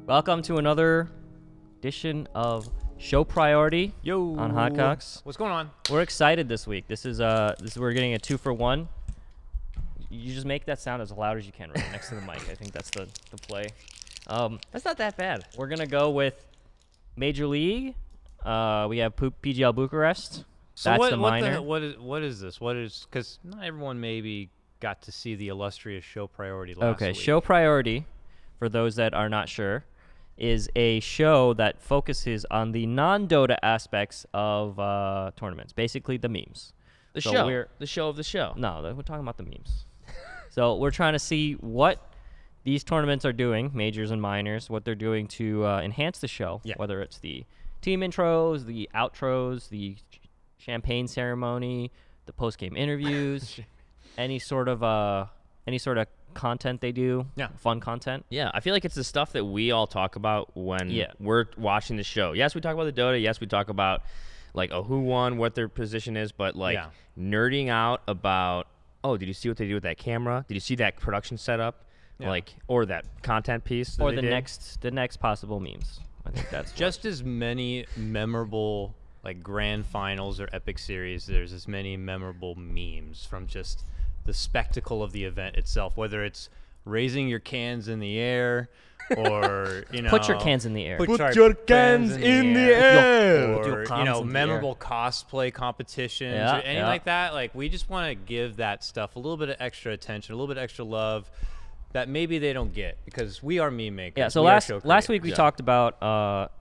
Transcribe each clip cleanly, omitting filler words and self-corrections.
Welcome to another edition of Show Priority Yo on HotCox. What's going on? We're excited this week. This is we're getting a 2-for-1. You just make that sound as loud as you can right next to the mic. I think that's the play. That's not that bad. We're gonna go with Major League. We have PGL Bucharest. So That's the minor. what is this? What is, because not everyone maybe got to see the illustrious Show Priority last Okay, week. Show Priority, for those that are not sure, is a show that focuses on the non-Dota aspects of tournaments, basically the memes. The So show. we're- The show of the show. No, we're talking about the memes. So we're trying to see what these tournaments are doing, majors and minors, what they're doing to enhance the show, Yeah. whether it's the team intros, the outros, the champagne ceremony, the post-game interviews, any sort of content they do, Yeah. fun content. Yeah, I feel like it's the stuff that we all talk about when Yeah. we're watching the show. Yes, we talk about the Dota. Yes, we talk about like who won, what their position is, but like Yeah. nerding out about, oh, did you see what they did with that camera? Did you see that production setup? Yeah. Like, or that content piece that Or they the did? next possible memes. I think that's Just as many memorable like grand finals or epic series, there's as many memorable memes from just the spectacle of the event itself, whether it's raising your cans in the air or, you know, Put your cans in the air. Put your cans in the air. Put your or, cans you know, in the memorable cosplay competitions Yeah, or anything yeah. like that. Like, we just want to give that stuff a little bit of extra attention, a little bit extra love that maybe they don't get, because we are meme makers. Yeah, so We are show last week creators. we Yeah. talked about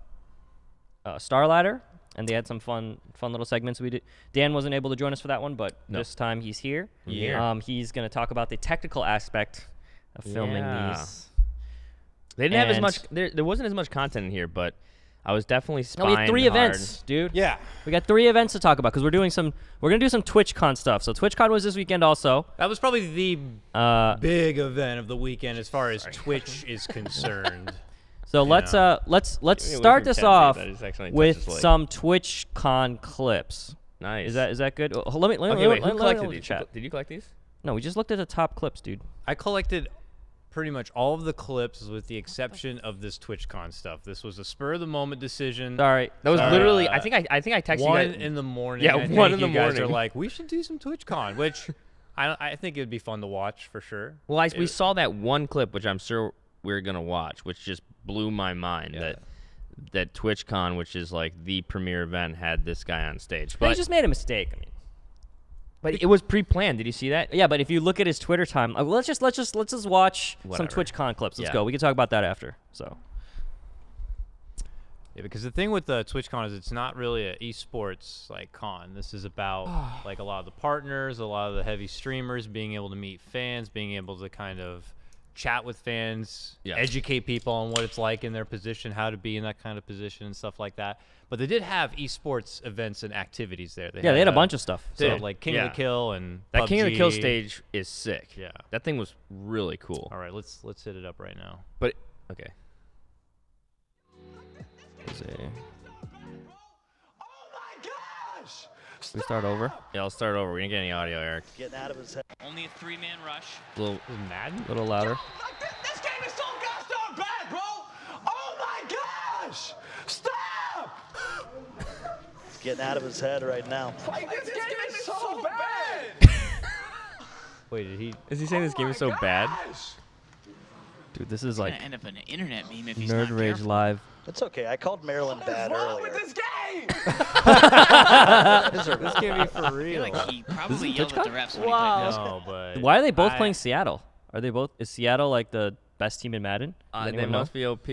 Star Ladder, and they had some fun little segments we did. Dan wasn't able to join us for that one, but this time he's here. Yeah. He's going to talk about the technical aspect of filming Yeah. these. They didn't have as And- much. There wasn't as much content in here, but I was definitely No, spying we have 3 hard. events, dude. Yeah. We got 3 events to talk about because we're going to do some TwitchCon stuff. So TwitchCon was this weekend also. That was probably the Uh, big event of the weekend as far as Twitch is concerned. So let's start this off with some TwitchCon clips. Nice. Is that good? Oh, let me Okay, wait. Who let me collected these? chat. Did you collect these? No, we just looked at the top clips, dude. I collected pretty much all of the clips with the exception of this TwitchCon stuff. This was a spur-of-the-moment decision. Sorry. That was Uh, literally. I think I texted you 1 guys. in the morning. Yeah, I 1 think in the you guys are morning. like, we should do some TwitchCon, which I think it would be fun to watch for sure. Well, we saw that one clip, which I'm sure we're gonna watch, which just blew my mind. Yeah. That TwitchCon, which is like the premier event, had this guy on stage. But he But just made a mistake. I mean, but it was pre-planned. Did you see that? yeah, but if you look at his Twitter time, let's just watch some Whatever. TwitchCon clips. Let's Yeah. go. We can talk about that after. So Yeah, because the thing with the TwitchCon is it's not really an esports like con. This is about like a lot of the partners, a lot of the heavy streamers being able to meet fans, being able to kind of chat with fans, Yeah. educate people on what it's like in their position, how to be in that kind of position and stuff like that. But they did have esports events and activities there. yeah, they had a bunch of stuff. They So had, like King Yeah. of the Kill and That King of the Kill PUBG. stage is sick. Yeah. That thing was really cool. All right, let's hit it up right now. But okay. let's see. Oh my gosh! We start over. Yeah, I'll start over. We didn't get any audio, Eric. Getting out of his head. Only a 3-man rush. A little, This is Madden? Little louder. Like this game is so gosh darn bad, bro! Oh my gosh! Stop! He's getting out of his head right now. Like this game is so bad! Wait, did he? is he saying this game is so bad? Dude, this is Like, like gonna end up an internet meme if he's Nerd not Rage careful. Live. It's okay. I called Maryland bad earlier. this game? This can't be for I feel real. like he probably is yelled at the TwitchCon? refs when Wow. he clicked No, but Why are they both I- playing Seattle? Are they both? Is Seattle like the best team in Madden? Does They anyone know? must be OP.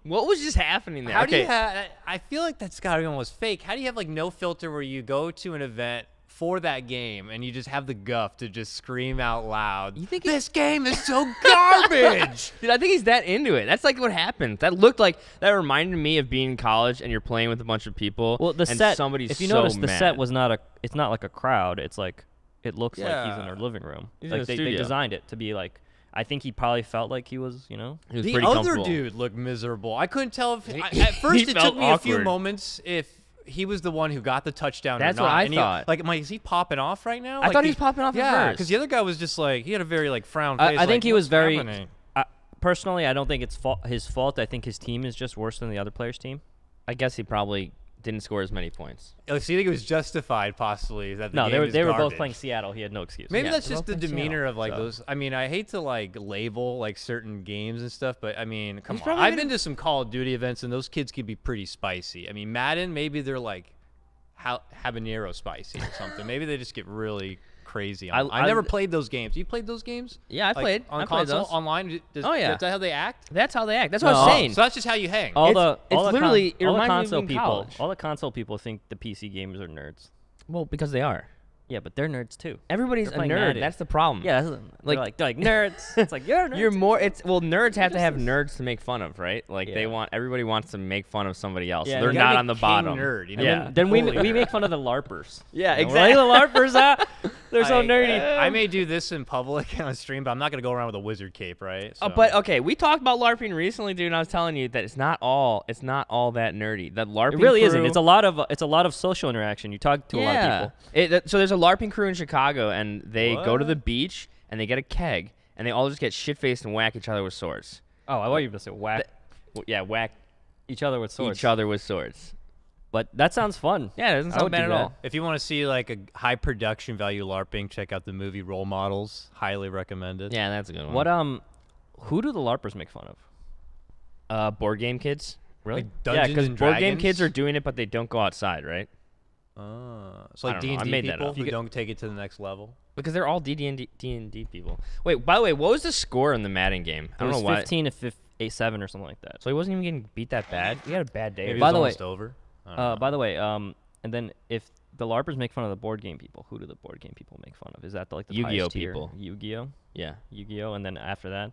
What was just happening there? How okay. do you have? I feel like that's got to be almost fake. How do you have like no filter where you go to an event for that game and you just have the guff to just scream out loud? You think this game is so garbage? Dude, I think he's that into it. That's like what happened. That looked like that reminded me of being in college and you're playing with a bunch of people. Well, the and set. Somebody's If you so notice, the mad. set was not a. It's not like a crowd. It's like it looks like he's in Yeah. a living room. He's in Like a they studio. designed it to be like. I think he probably felt like he was, He was The pretty other comfortable. dude looked miserable. I couldn't tell if at first he it felt took me a few awkward. moments if he was the one who got the touchdown That's or what not. I And thought. Is he popping off right now? I thought he was popping off at Yeah, first. because the other guy was just like, he had a very like frown face. I think like, he was "What's very. happening?" personally, I don't think it's his fault. I think his team is just worse than the other player's team. I guess he probably didn't score as many points. Oh, so you think it was justified, possibly, that the No, game they were both garbage? playing Seattle. He had no excuse. Maybe Yeah, that's they're just both the playing demeanor Seattle, of like so. those. I mean, I hate to like label like certain games and stuff, but I mean, come He's on. probably I've been- been to some Call of Duty events, and those kids can be pretty spicy. I mean, Madden, maybe they're like habanero spicy or something. Maybe they just get really crazy. I never played those games. You played those games? Yeah, I Like, played. on I played console, those. online. Oh, yeah. Is that how they act? That's how they act. That's what I No. was saying. So that's just how you hang. All It's literally- it all the reminds me of console being people. college. All the console people think the PC gamers are nerds. Well, because they are. Yeah, but they're nerds too. Everybody's They're a playing nerd. Madden. That's the problem. Yeah, Like- they're like nerds. It's like you're nerds. You're more. It's nerds have to have nerds to make fun of, right? Like Yeah. everybody wants to make fun of somebody else. Yeah, They're you gotta not be on the king bottom. nerd, you know? Yeah. Then we Totally. make fun of the LARPers. Yeah, You know, we're like, the LARPers, they're so nerdy. I may do this in public on stream, but I'm not gonna go around with a wizard cape, right? So. But okay, we talked about LARPing recently, dude. And I was telling you that it's not all that nerdy. That LARPing It really crew, isn't. It's a lot of social interaction. You talk to a lot of people. So there's a LARPing crew in Chicago, and they go to What? the beach and they get a keg, and they all just get shit faced and whack each other with swords. Oh, I want you to say whack. Whack each other with swords. Each other with swords. But that sounds fun. Yeah, it doesn't I sound would bad do at that. all. If you want to see like a high production value LARPing, check out the movie Role Models. Highly recommended. Yeah, that's a good one. What who do the LARPers make fun of? Board game kids? Really? Like Yeah, Dungeons because and board game Dragons? kids are doing it, but they don't go outside, right? So I like don't know. I D&D made that people up. who don't take it to the next level. Because they're all D&D people. Wait, by the way, what was the score in the Madden game? I It don't was know why. 15 to 7 or something like that. So he wasn't even getting beat that bad. He had a bad day. Maybe or it was By the way- almost over. I don't know. By the way, and then if the LARPers make fun of the board game people, who do the board game people make fun of? Is that like the Yu-Gi-Oh highest tier? people. Yu-Gi-Oh. Yeah. Yu-Gi-Oh, and then after that,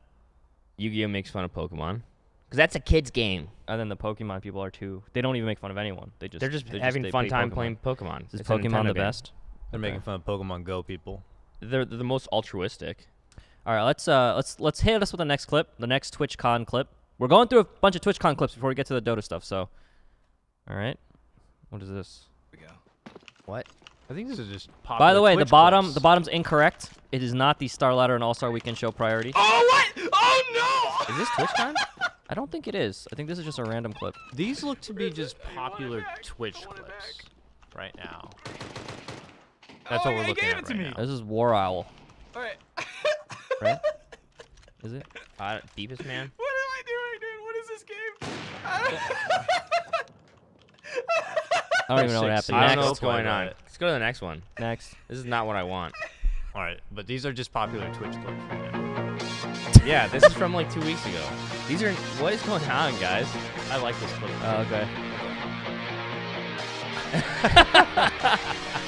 Yu-Gi-Oh makes fun of Pokemon. Because that's a kid's game. and then the Pokemon people are too. They don't even make fun of anyone. They're just having they fun play time Pokemon. playing Pokemon. Is It's a Pokemon Nintendo the game. best? They're making fun of Pokemon Go people. They're the most altruistic. All right, let's hit us with the next clip, the next TwitchCon clip. We're going through a bunch of TwitchCon clips before we get to the Dota stuff. So, all right, what is this? What? I think this is just popular By the way, Twitch the clips. bottom's incorrect. It is not the Star Ladder and All Star Weekend show priority. Oh, what? Oh, no! Is this TwitchCon? I don't think it is. I think this is just a random clip. These look to be just popular Twitch clips right now. That's what we're he looking gave at it to right me. now. This is War Owl, All right. right? Is it? Deepest man? What am I doing, dude? What is this game? I don't even know what happened. I don't Next. know what's going Go on. ahead. Let's go to the next one. Next. This is not what I want. All right, but these are just popular Twitch clips right now. Yeah, this is from like 2 weeks ago. These are. What is going on, guys? I like this clip. Okay.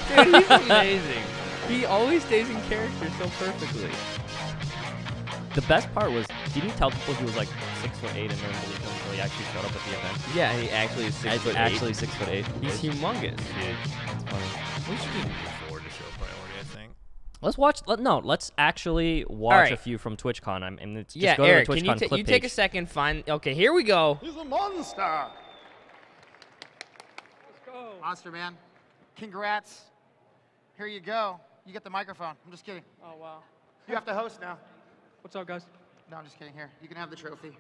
Dude, he's amazing. He always stays in character so perfectly. The best part was he didn't tell people he was like 6'8" and then believed him until he actually showed up at the event. Yeah, he actually is 6 foot Actually 8. 6'8". He's humongous. Dude, It's funny. we should do before to show priority, I think. Let's watch. Let's actually watch a right. few from TwitchCon. I mean, just Yeah, go Eric, to the can TwitchCon you, clip you take a page. second? Find. Okay, here we go. He's a monster. Monster, man. Congrats. Here you go. You get the microphone. I'm just kidding. Oh, wow. You have to host now. What's up, guys? No, I'm just kidding. Here, you can have the trophy.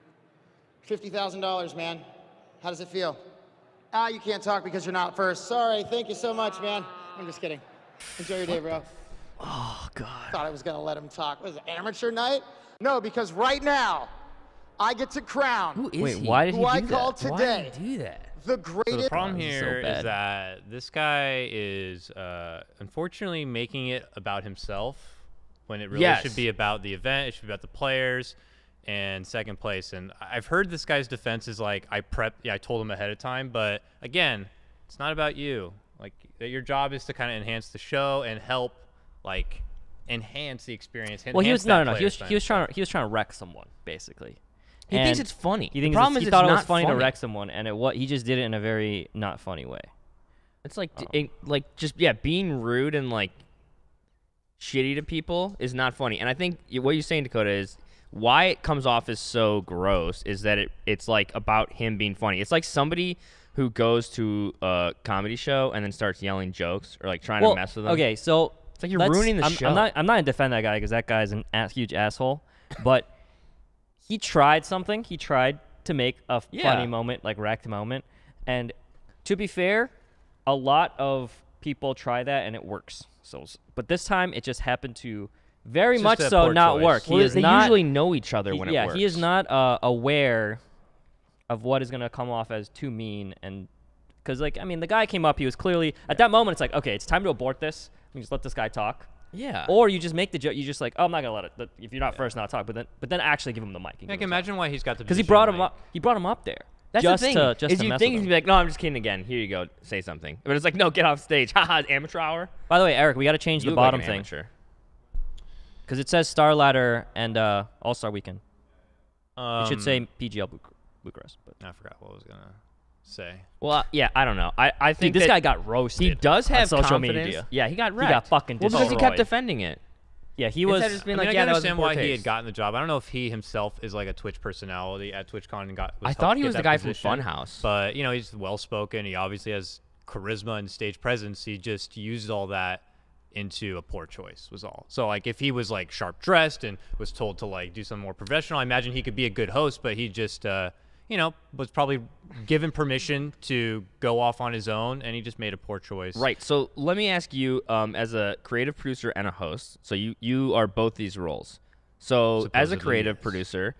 $50,000, man. How does it feel? You can't talk because you're not first. Sorry. Thank you so much, man. I'm just kidding. Enjoy your day, bro. Oh God. Thought I was gonna let him talk. What is it, amateur night? No, because right now, I get to crown Who is Wait, he? why did he who I do call that? Why today did he do that? the So greatest. the problem this is so here is bad. that this guy is unfortunately making it about himself when it really Yes. should be about the event. It should be about the players and second place. And I've heard this guy's defense is like, I told him ahead of time. But again, it's not about you. Like your job is to kind of enhance the show and help like enhance the experience. Well, he was enhance no. that He was player's trying to wreck someone basically. He thinks And it's funny. He The thinks problem he is thought it's it was not funny to wreck someone, and he just did it in a very not funny way. It's like, being rude and like shitty to people is not funny. And I think what you're saying, Dakota, is why it comes off as so gross is that it's like about him being funny. It's like somebody who goes to a comedy show and then starts yelling jokes or like trying to mess with them. Okay, so It's like you're ruining the show. I'm not gonna defend that guy because that guy's an huge asshole, but he tried something. He tried to make a Yeah. funny moment, like wrecked moment. And to be fair, a lot of people try that and it works. So, but this time it just happened to very It's much just a so poor not choice. work. Well, He is they not. usually know each other when it Yeah, works. he is not aware of what is going to come off as too mean. And because, like, I mean, the guy came up. He was clearly at that moment. It's like, okay, it's time to abort this. We just let this guy talk. Yeah. Or you just make the joke. You just like, oh, I'm not gonna let it. If you're not first, not talk. But then actually give him the mic. I can imagine why he's got the because he position, brought him like- up. He brought him up there. That's just the thing. To, just is to you mess think with he'd him. be like, no, I'm just kidding again. Here you go. Say something. But it's like, no, get off stage. Haha, amateur hour. By the way, Eric, we got to change You the look like bottom an thing amateur. because it says Star Ladder and All Star Weekend. It should say Um, PGL Bucharest. But I forgot what I was gonna say. Well, yeah, I don't know. I think dude, this that guy got roasted. he does on have social confidence. media. Yeah, he got He wrecked. got fucking well, because he kept destroyed. defending it. Yeah, he Instead was. of just being I mean, like, I yeah, can that was understand poor why he had taste. gotten the job. I don't know if he himself is like a Twitch personality at TwitchCon and got. I thought he helped was get the that guy position. from Funhouse. But you know, he's well spoken. He obviously has charisma and stage presence. He just used all that into a poor choice was all. So like if he was like sharp dressed and was told to like do something more professional, I imagine he could be a good host, but he just you know, was probably given permission to go off on his own, and he just made a poor choice. Right. So let me ask you, as a creative producer and a host, so you are both these roles. So as a Supposedly, creative yes. producer,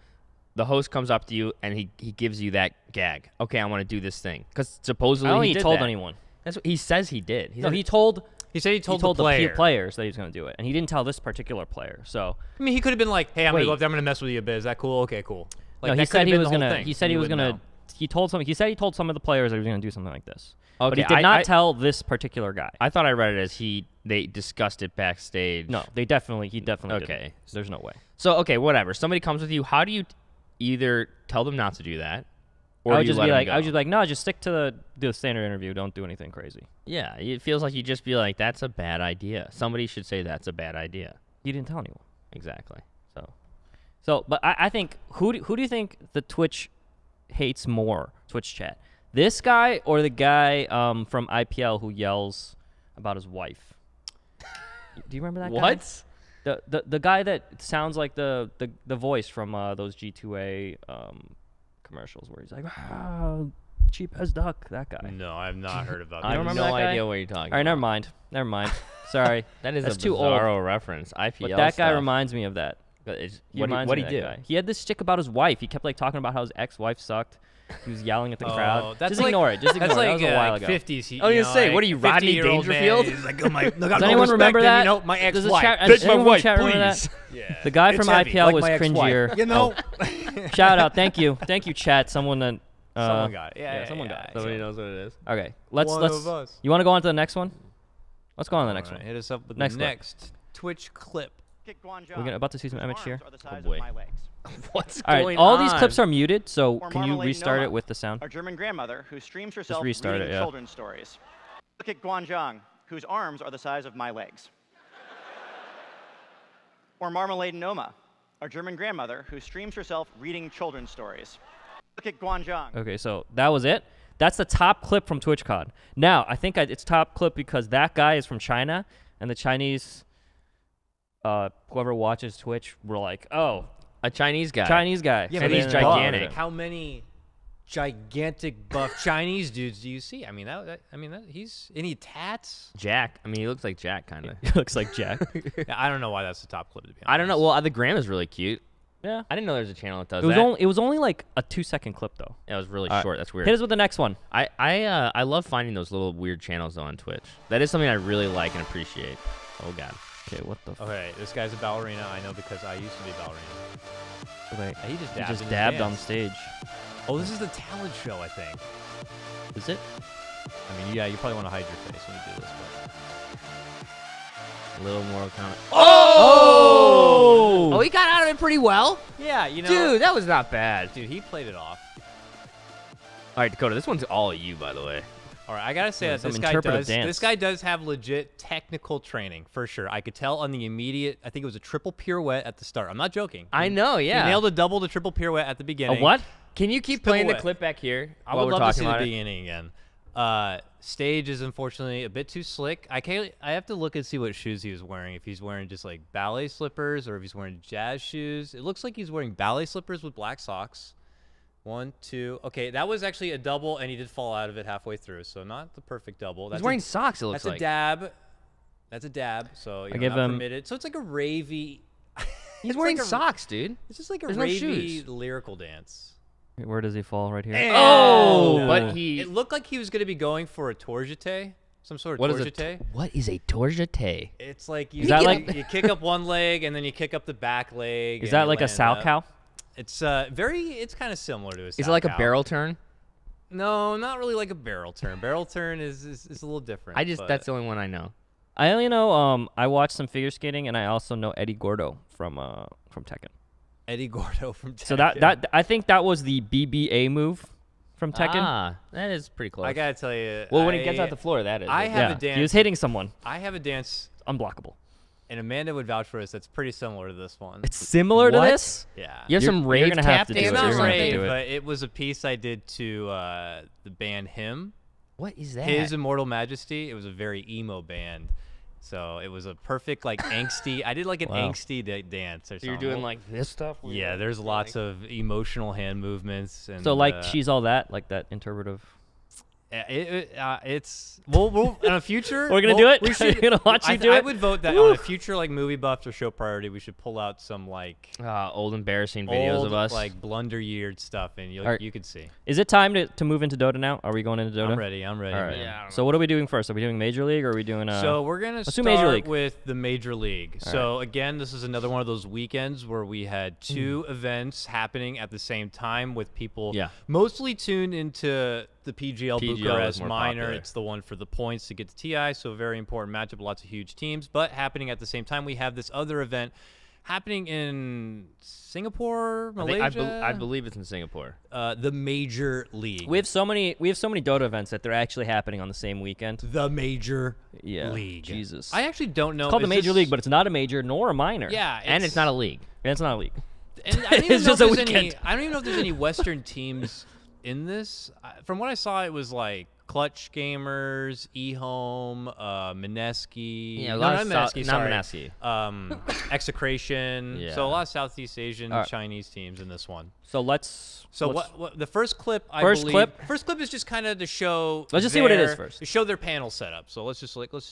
the host comes up to you and he gives you that gag. Okay, I want to do this thing because supposedly I don't he think he did told that. anyone. That's what he says he did. No, he told. He said he told, the the player. players that he was going to do it, and he didn't tell this particular player. So I mean, he could have been like, "Hey, I'm gonna Wait. go up there. I'm gonna mess with you a bit. Is that cool? Okay, cool." Like no, that he could said have he been was the whole gonna. thing, He said and he you was wouldn't gonna. know. He told some. He said he told some of the players that he was gonna do something like this. But Okay, he did I not tell this particular guy. I thought I read it as they discussed it backstage. No, he definitely Okay. didn't. There's no way. So okay, whatever. Somebody comes with you. How do you either tell them not to do that, or I do would you just let be them like, go? I would just be like, no, just stick to the standard interview. Don't do anything crazy. Yeah, it feels like you just be like, that's a bad idea. Somebody should say that's a bad idea. He didn't tell anyone. Exactly. But I think who do you think the Twitch hates more? Twitch chat, this guy or the guy from IPL who yells about his wife? Do you remember that guy? What? The guy that sounds like the voice from those G2A commercials where he's like, cheap as duck. That guy. No, I have not heard about I that. have remember no that guy? idea what you're talking All right, about. never mind. Sorry, That is that's a too old. bizarro reference. IPL But that guy stuff. reminds me of that. But it's, He what reminds he me of do? that guy. He had this shtick about his wife. He kept like talking about how his ex-wife sucked. He was yelling at the crowd. That's Just like, ignore it. Just ignore that's it. That like was a while ago. 50s. He, I was you gonna know, say, like what are you, Rodney 50-year-old man, Dangerfield? he's like, oh my, no, got Does no anyone respect, remember and, that? You know, my Does the ex-wife. chat- Touch my anyone in wife, chat remember please. that? Yeah. The guy It's from heavy, IPL like was my ex-wife. cringier. You know? Shout out. Thank you, chat. Someone that. Someone got it. Yeah, someone got it. Somebody knows what it is. Okay, let's. One of us. You want to go on to the next one? Let's go on to the next Alright, one. Hit us up with Next the clip. next Twitch clip. We're about to see some Emmett Shear. Oh, boy. What's All right, going all on? these clips are muted, so Or can you Marmalade restart Noma, it with the sound? Our German grandmother who streams herself restart reading it, yeah. children's stories. Look at Guanzhang, whose arms are the size of my legs. Or Marmalade Noma, our German grandmother who streams herself reading children's stories. Look at Guanzhang. Okay, so that was it. That's the top clip from TwitchCon. Now, I think it's top clip because that guy is from China, and the Chinese, whoever watches Twitch, were like, oh, A Chinese guy. Chinese guy. Yeah, So but they he's didn't gigantic. bother. How many gigantic buff Chinese dudes do you see? I mean, he's any tats? Jack. I mean, he looks like Jack, kind of. He looks like Jack. Yeah, I don't know why that's the top clip to be honest. I don't know. Well, the gram is really cute. Yeah. I didn't know there's a channel that does It was that. only like a 2-second clip though. Yeah, it was really All right. short. That's weird. Hit us with the next one. I love finding those little weird channels though on Twitch. That is something I really like and appreciate. Oh god. Okay, what the? Okay, this guy's a ballerina. I know because I used to be a ballerina. Wait, He just he dabbed. just in his dabbed on dance. stage. Oh, this is the talent show, I think. Is it? I mean, yeah, you probably want to hide your face when you do this, but A little more comment. Oh! Oh, he got out of it pretty well. yeah, you know, Dude, that was not bad. dude, he played it off. All right, Dakota, this one's all you, by the way. All right, I gotta say Yeah, that some this guy interpretive does. dance. This guy does have legit technical training for sure. I could tell on the immediate. I think it was a triple pirouette at the start. I'm not joking. I know, yeah. He nailed a double to triple pirouette at the A beginning. what? Can you keep Spin playing the away. clip back here? I while would we're love to talking see the about it? beginning again. Stage is unfortunately a bit too slick. I have to look and see what shoes he was wearing. If he's wearing just like ballet slippers or if he's wearing jazz shoes. It looks like he's wearing ballet slippers with black socks. 1, 2. Okay, that was actually a double, and he did fall out of it halfway through, so not the perfect double. He's wearing socks, it looks like. That's a dab. That's a dab, so you're not permitted. So it's like a ravey. He's wearing socks, dude. It's just like a There's no ravey shoes. lyrical dance. Where does he fall? Right here. Oh, but he. It looked like he was going to be going for a tourjete, some sort of What tourjete. What is a tourjete? It's like you, Is that like- you kick up one leg and then you kick up the back leg. Is and that you like a land sow up. cow? It's it's kind of similar to a sow Is it like cow. a barrel turn? No, not really like a barrel turn. Barrel turn is a little different. That's the only one I know. I only know. I watched some figure skating, and I also know Eddie Gordo from Tekken. Eddie Gordo from Tekken. So that I think that was the BBA move from Tekken. Ah, that is pretty close. I gotta tell you. Well, when he gets out the floor, that is. I have Yeah, a dance. he was hitting someone. I have a dance, Unblockable. and Amanda would vouch for us. That's pretty similar to this one. It's similar to What? this. Yeah. You have some rave gonna have tap to do It's it. dance not or You're gonna have to rave, do it. but it was a piece I did to the band Him. What is that? His Immortal Majesty. It was a very emo band. So it was a perfect, like, angsty. I did, like, an Wow. angsty dance or So something. you're doing like this stuff? where Yeah, you're, there's lots of emotional hand movements. And, So like she's all that, like that interpretive. it's we'll in a future We're gonna we'll- do it? We should, You're gonna watch you do I it? would vote that on a future like movie buffs or show priority. We should pull out some like old embarrassing videos old, of us. like blunder-yeared stuff, and Alright. you could see. Is it time to move into Dota now? Are we going into Dota? I'm ready. I'm ready. All right. man. Yeah, I don't So what are we doing first? Are we doing Major League or are we doing? So we're gonna let's do start Major League. with the Major League. All So again, this is another one of those weekends where we had two events happening at the same time with people Yeah. mostly tuned into the PGL PGL is Bucharest more Minor. popular. It's the one for the points to get to TI, so a very important matchup, lots of huge teams. But happening at the same time, we have this other event happening in Singapore, Malaysia. I believe it's in Singapore. The Major League. we have so many Dota events that they're actually happening on the same weekend. the Major Yeah. League. Jesus. I actually don't know. It's called the is Major this- League, but it's not a major nor a minor. yeah, And it's not a league. And it's not a league. And I don't even It's know just if a there's any. weekend. I don't even know if there's any Western teams in this. From what I saw, it was like Clutch Gamers, eHome, Mineski. Yeah, a no, lot not of Mineski. not Sorry. Mineski. Execration. Yeah. So a lot of Southeast Asian, All right. Chinese teams in this one. So let's. So let's- what the first clip? First clip? First clip is just kind of to show. Let's just see what it is their- first. To show their panel setup. So let's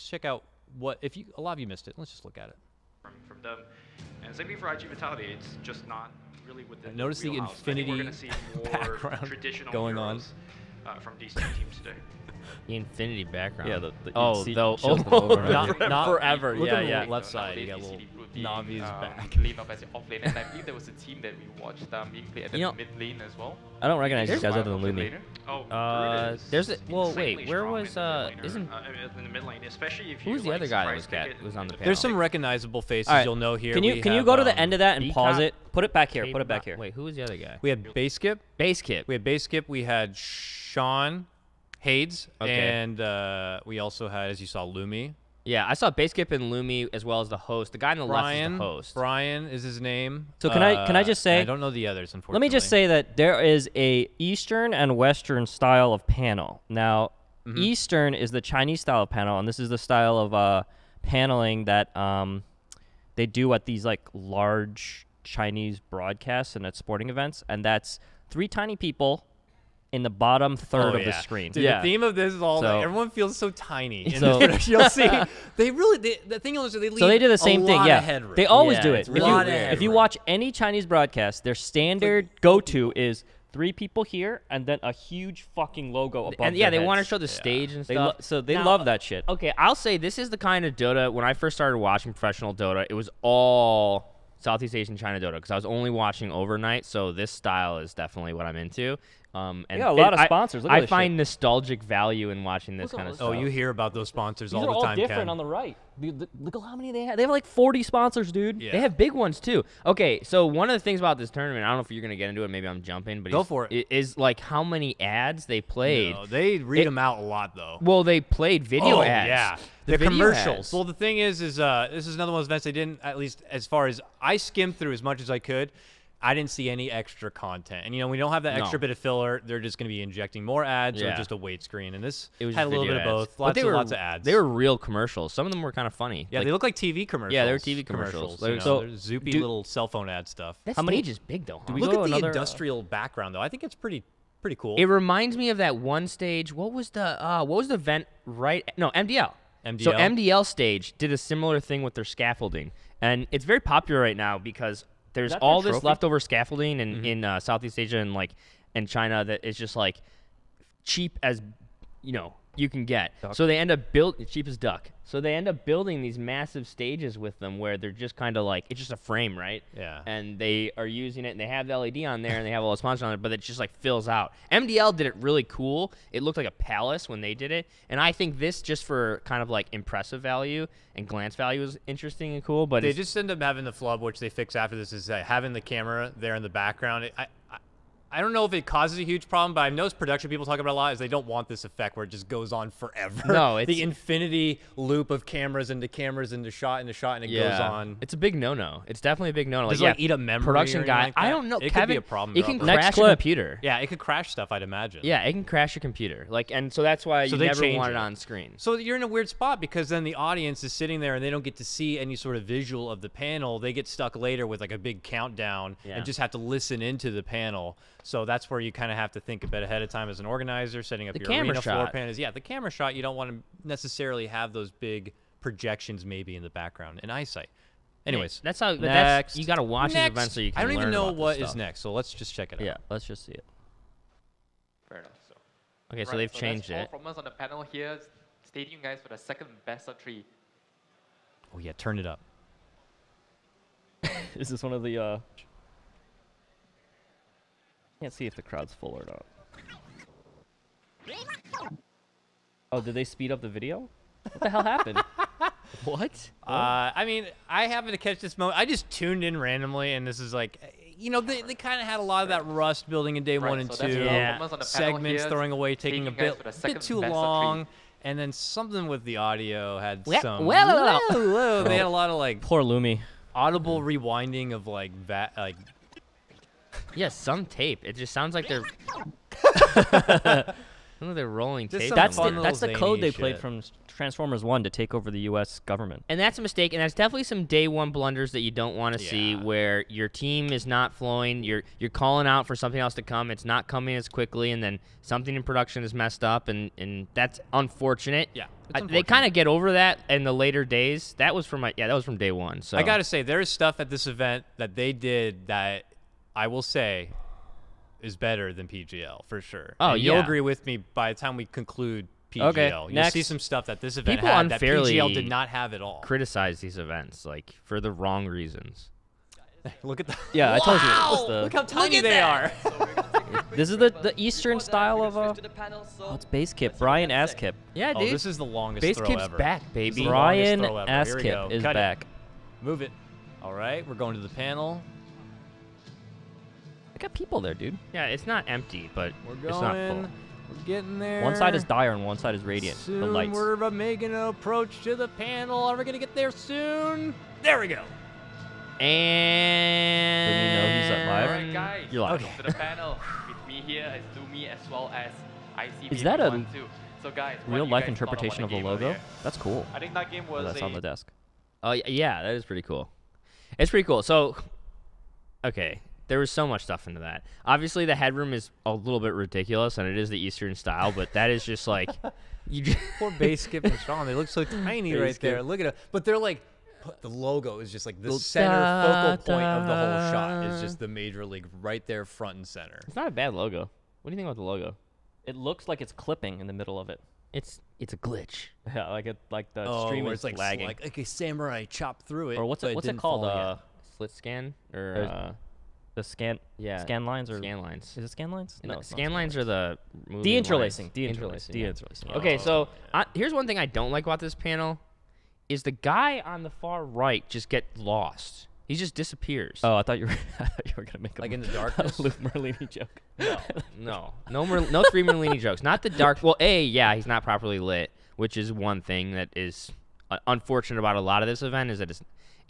check out what if you a lot of you missed it. Let's just look at it. From them. And same thing for IG Vitality, it's just not really within Notice the wheelhouse. I think we're infinity gonna see more background traditional going on. heroes, from these two teams today. The infinity background. Yeah, you oh, see- though. shows them over and Not- over. not- forever. Look yeah, on the yeah. left side, you got a little Navi's back. Lane up as the off lane, and I believe there was a team that we watched being played at the You know- mid lane as well. I don't recognize these guys One other than of the Lumi. laner. Oh, there's a- well, insanely wait, where strong was, in the mid laner, isn't- in the mid lane, especially if you Who's the like other guy that surprise was pick it was on the in panel? There's some recognizable faces All right. you'll know here. Can you We can you have, go to the end of that and pause Decop- it? Put it back here. Put it back here. Wait, who was the other guy? We had Base Skip. Base Kip. We had Base Skip. We had Sean Hades, Okay. and we also had, as you saw, Lumi. Yeah, I saw Base Kip and Lumi as well as the host. The guy on the left is the host. Brian is his name. So can I just say- I don't know the others, unfortunately. Let me just say that there is a Eastern and Western style of panel. Now, Eastern is the Chinese style of panel, and this is the style of paneling that they do at these like large Chinese broadcasts and at sporting events, and that's 3 tiny people in the bottom third of the screen. Dude, Yeah. The theme of this is all So- like, everyone feels so tiny. In So- this production. You'll see, the thing is, they leave So they do the same a thing, lot yeah. of headroom. They always Yeah, do it. it's If really you, weird. if you watch any Chinese broadcast, their standard go-to is 3 people here and then a huge fucking logo above And yeah, their they want to heads. show the stage and They stuff. so they Now, love that shit. Okay, I'll say this is the kind of Dota. When I first started watching professional Dota, it was all Southeast Asian China Dota because I was only watching overnight. So this style is definitely what I'm into. And got a lot of sponsors. Look at I this find nostalgic value in watching this Look at kind of all Oh, stuff. you hear about those sponsors These all are the all time, different Ken. on the right. Look at how many they have. They have like 40 sponsors, dude. Yeah. They have big ones too. Okay, so one of the things about this tournament, I don't know if you're gonna get into it. Maybe I'm jumping, but Go for it. Is like how many ads they played. No, they read them out a lot, though. Well, they played video ads. Yeah, The video commercials. ads. Well, the thing is this is another one of those events they didn't, at least as far as I skimmed through as much as I could. I didn't see any extra content. And, we don't have that extra bit of filler. They're just going to be injecting more ads or just a wait screen. And this It was had a little video bit of ads. both. But Lots of ads. They were real commercials. Some of them were kind of funny. Yeah, they look like TV commercials. Yeah, they were TV commercials. They're zoopy little cell phone ad stuff. That How many- stage is big, though. Huh? Look at the industrial background, though. I think it's pretty cool. It reminds me of that one stage. What was the event right? No, MDL. So MDL stage did a similar thing with their scaffolding, and it's very popular right now because there's that all their this trophy? leftover scaffolding in Southeast Asia and China that is just like cheap as you can get. So they end up cheap as duck. So they end up building these massive stages with them where they're just kind of like, it's just a frame, right? Yeah. And they are using it, and they have the LED on there, and they have all the sponsors on it, but it just like fills out. MDL did it really cool. It looked like a palace when they did it, and I think this, just for kind of like impressive value and glance value, is interesting and cool. But they just end up having the flub, which they fix after this, is having the camera there in the background. I don't know if it causes a huge problem, but I've noticed production people talk about a lot is they don't want this effect where it just goes on forever. No, it's the infinity loop of cameras into shot into shot, and it goes on. It's a big no-no. It's definitely a big no-no. Does it eat up memory? Production or guy. anything like I that? don't know. It Kevin, could be a problem. it can though. crash your computer. Yeah, it could crash stuff, I'd imagine. Yeah, it can crash your computer. And so that's why you they never change want it it on screen. So you're in a weird spot because then the audience is sitting there and they don't get to see any sort of visual of the panel. They get stuck later with like a big countdown and just have to listen into the panel. So that's where you kind of have to think a bit ahead of time as an organizer, setting up your arena floor plans. Yeah, the camera shot, you don't want to necessarily have those big projections maybe in the background in eyesight. Anyways, that's how. Next. You got to watch these events so you can. I don't even learn know about what this is stuff. next, so let's just check it out. Yeah, let's just see it. Fair enough. So. Okay, so Right, they've changed that's it. all from us on the panel here, stating you guys for the second best of 3. Oh yeah, turn it up. Is this one of the? Can't see if the crowd's full or not. Oh, did they speed up the video? What the hell happened? What? I mean, I happened to catch this moment. I just tuned in randomly, and this is like, they kind of had a lot of that rust building in day 1 and 2. Segments throwing away, taking a bit too long. And then something with the audio had some. They had a lot of like Poor Lumi. audible rewinding of like that, like. Yeah, some tape. It just sounds like they're. They're rolling Just tape. some That's fun the little code zany they played shit. from Transformers 1 to take over the U.S. government. And that's a mistake, and that's definitely some day one blunders that you don't want to see, where your team is not flowing, you're calling out for something else to come, it's not coming as quickly, and then something in production is messed up, and that's unfortunate. Yeah, They kind of get over that in the later days. That was from day one. So I gotta say, there is stuff at this event that they did that I will say is better than PGL for sure. Oh, and you'll agree with me by the time we conclude PGL. Okay, You'll next. see some stuff that this event People had that unfairly PGL did not have at all. criticize these events for the wrong reasons. Look at that. Yeah, I told you. It was Look the, how tiny they are. this is the Eastern style of oh, it's base kip. Brian Askip. Yeah, Oh, dude. this is the longest Base throw Kip's ever. back, This is baby. the Brian longest throw ever. Here we go. Askip is Cut it. back. Move it. All right, we're going to the panel. I got people there, dude. Yeah, it's not empty, but We're it's not full. going. We're getting there. One side is dire and one side is radiant. Soon The lights. we're making an approach to the panel. Are we gonna get there soon? There we go. And Do we know who's at live? Alright, guys. You're live. Welcome to the panel. With me here is Lumi as well as ICB. Is that a 12. So guys, what Real you life guys thought interpretation of about the game logo? earlier? That's cool. I think that game Oh, was that's on the desk. Oh yeah, that is pretty cool. It's pretty cool. So, okay, there was so much stuff into that. Obviously, the headroom is a little bit ridiculous, and it is the Eastern style, but that is just like you. Just Poor Base Skip and Sean. They look so tiny Base right Skip. there. Look at it. But they're like, the logo is just like the center focal point of the whole shot is just the Major League right there, front and center. It's not a bad logo. What do you think about the logo? It looks like it's clipping in the middle of it. It's a glitch. Yeah, like the Oh, stream where is it's like lagging. like a samurai chopped through it. Or what's but it didn't called? fall yet. Slit scan There's- or the scan yeah, scan lines or scan lines. is it scan lines? No, it's not scan lines are the moving deinterlacing. lines. Deinterlacing. yeah. Deinterlacing. Okay, so here's one thing I don't like about this panel is the guy on the far right just get lost. He just disappears. Oh, I thought you were gonna make Like a, in the darkness? a Lou Merlini joke. No 3 Merlini jokes. Not the dark. Well, yeah, he's not properly lit, which is one thing that is unfortunate about a lot of this event is that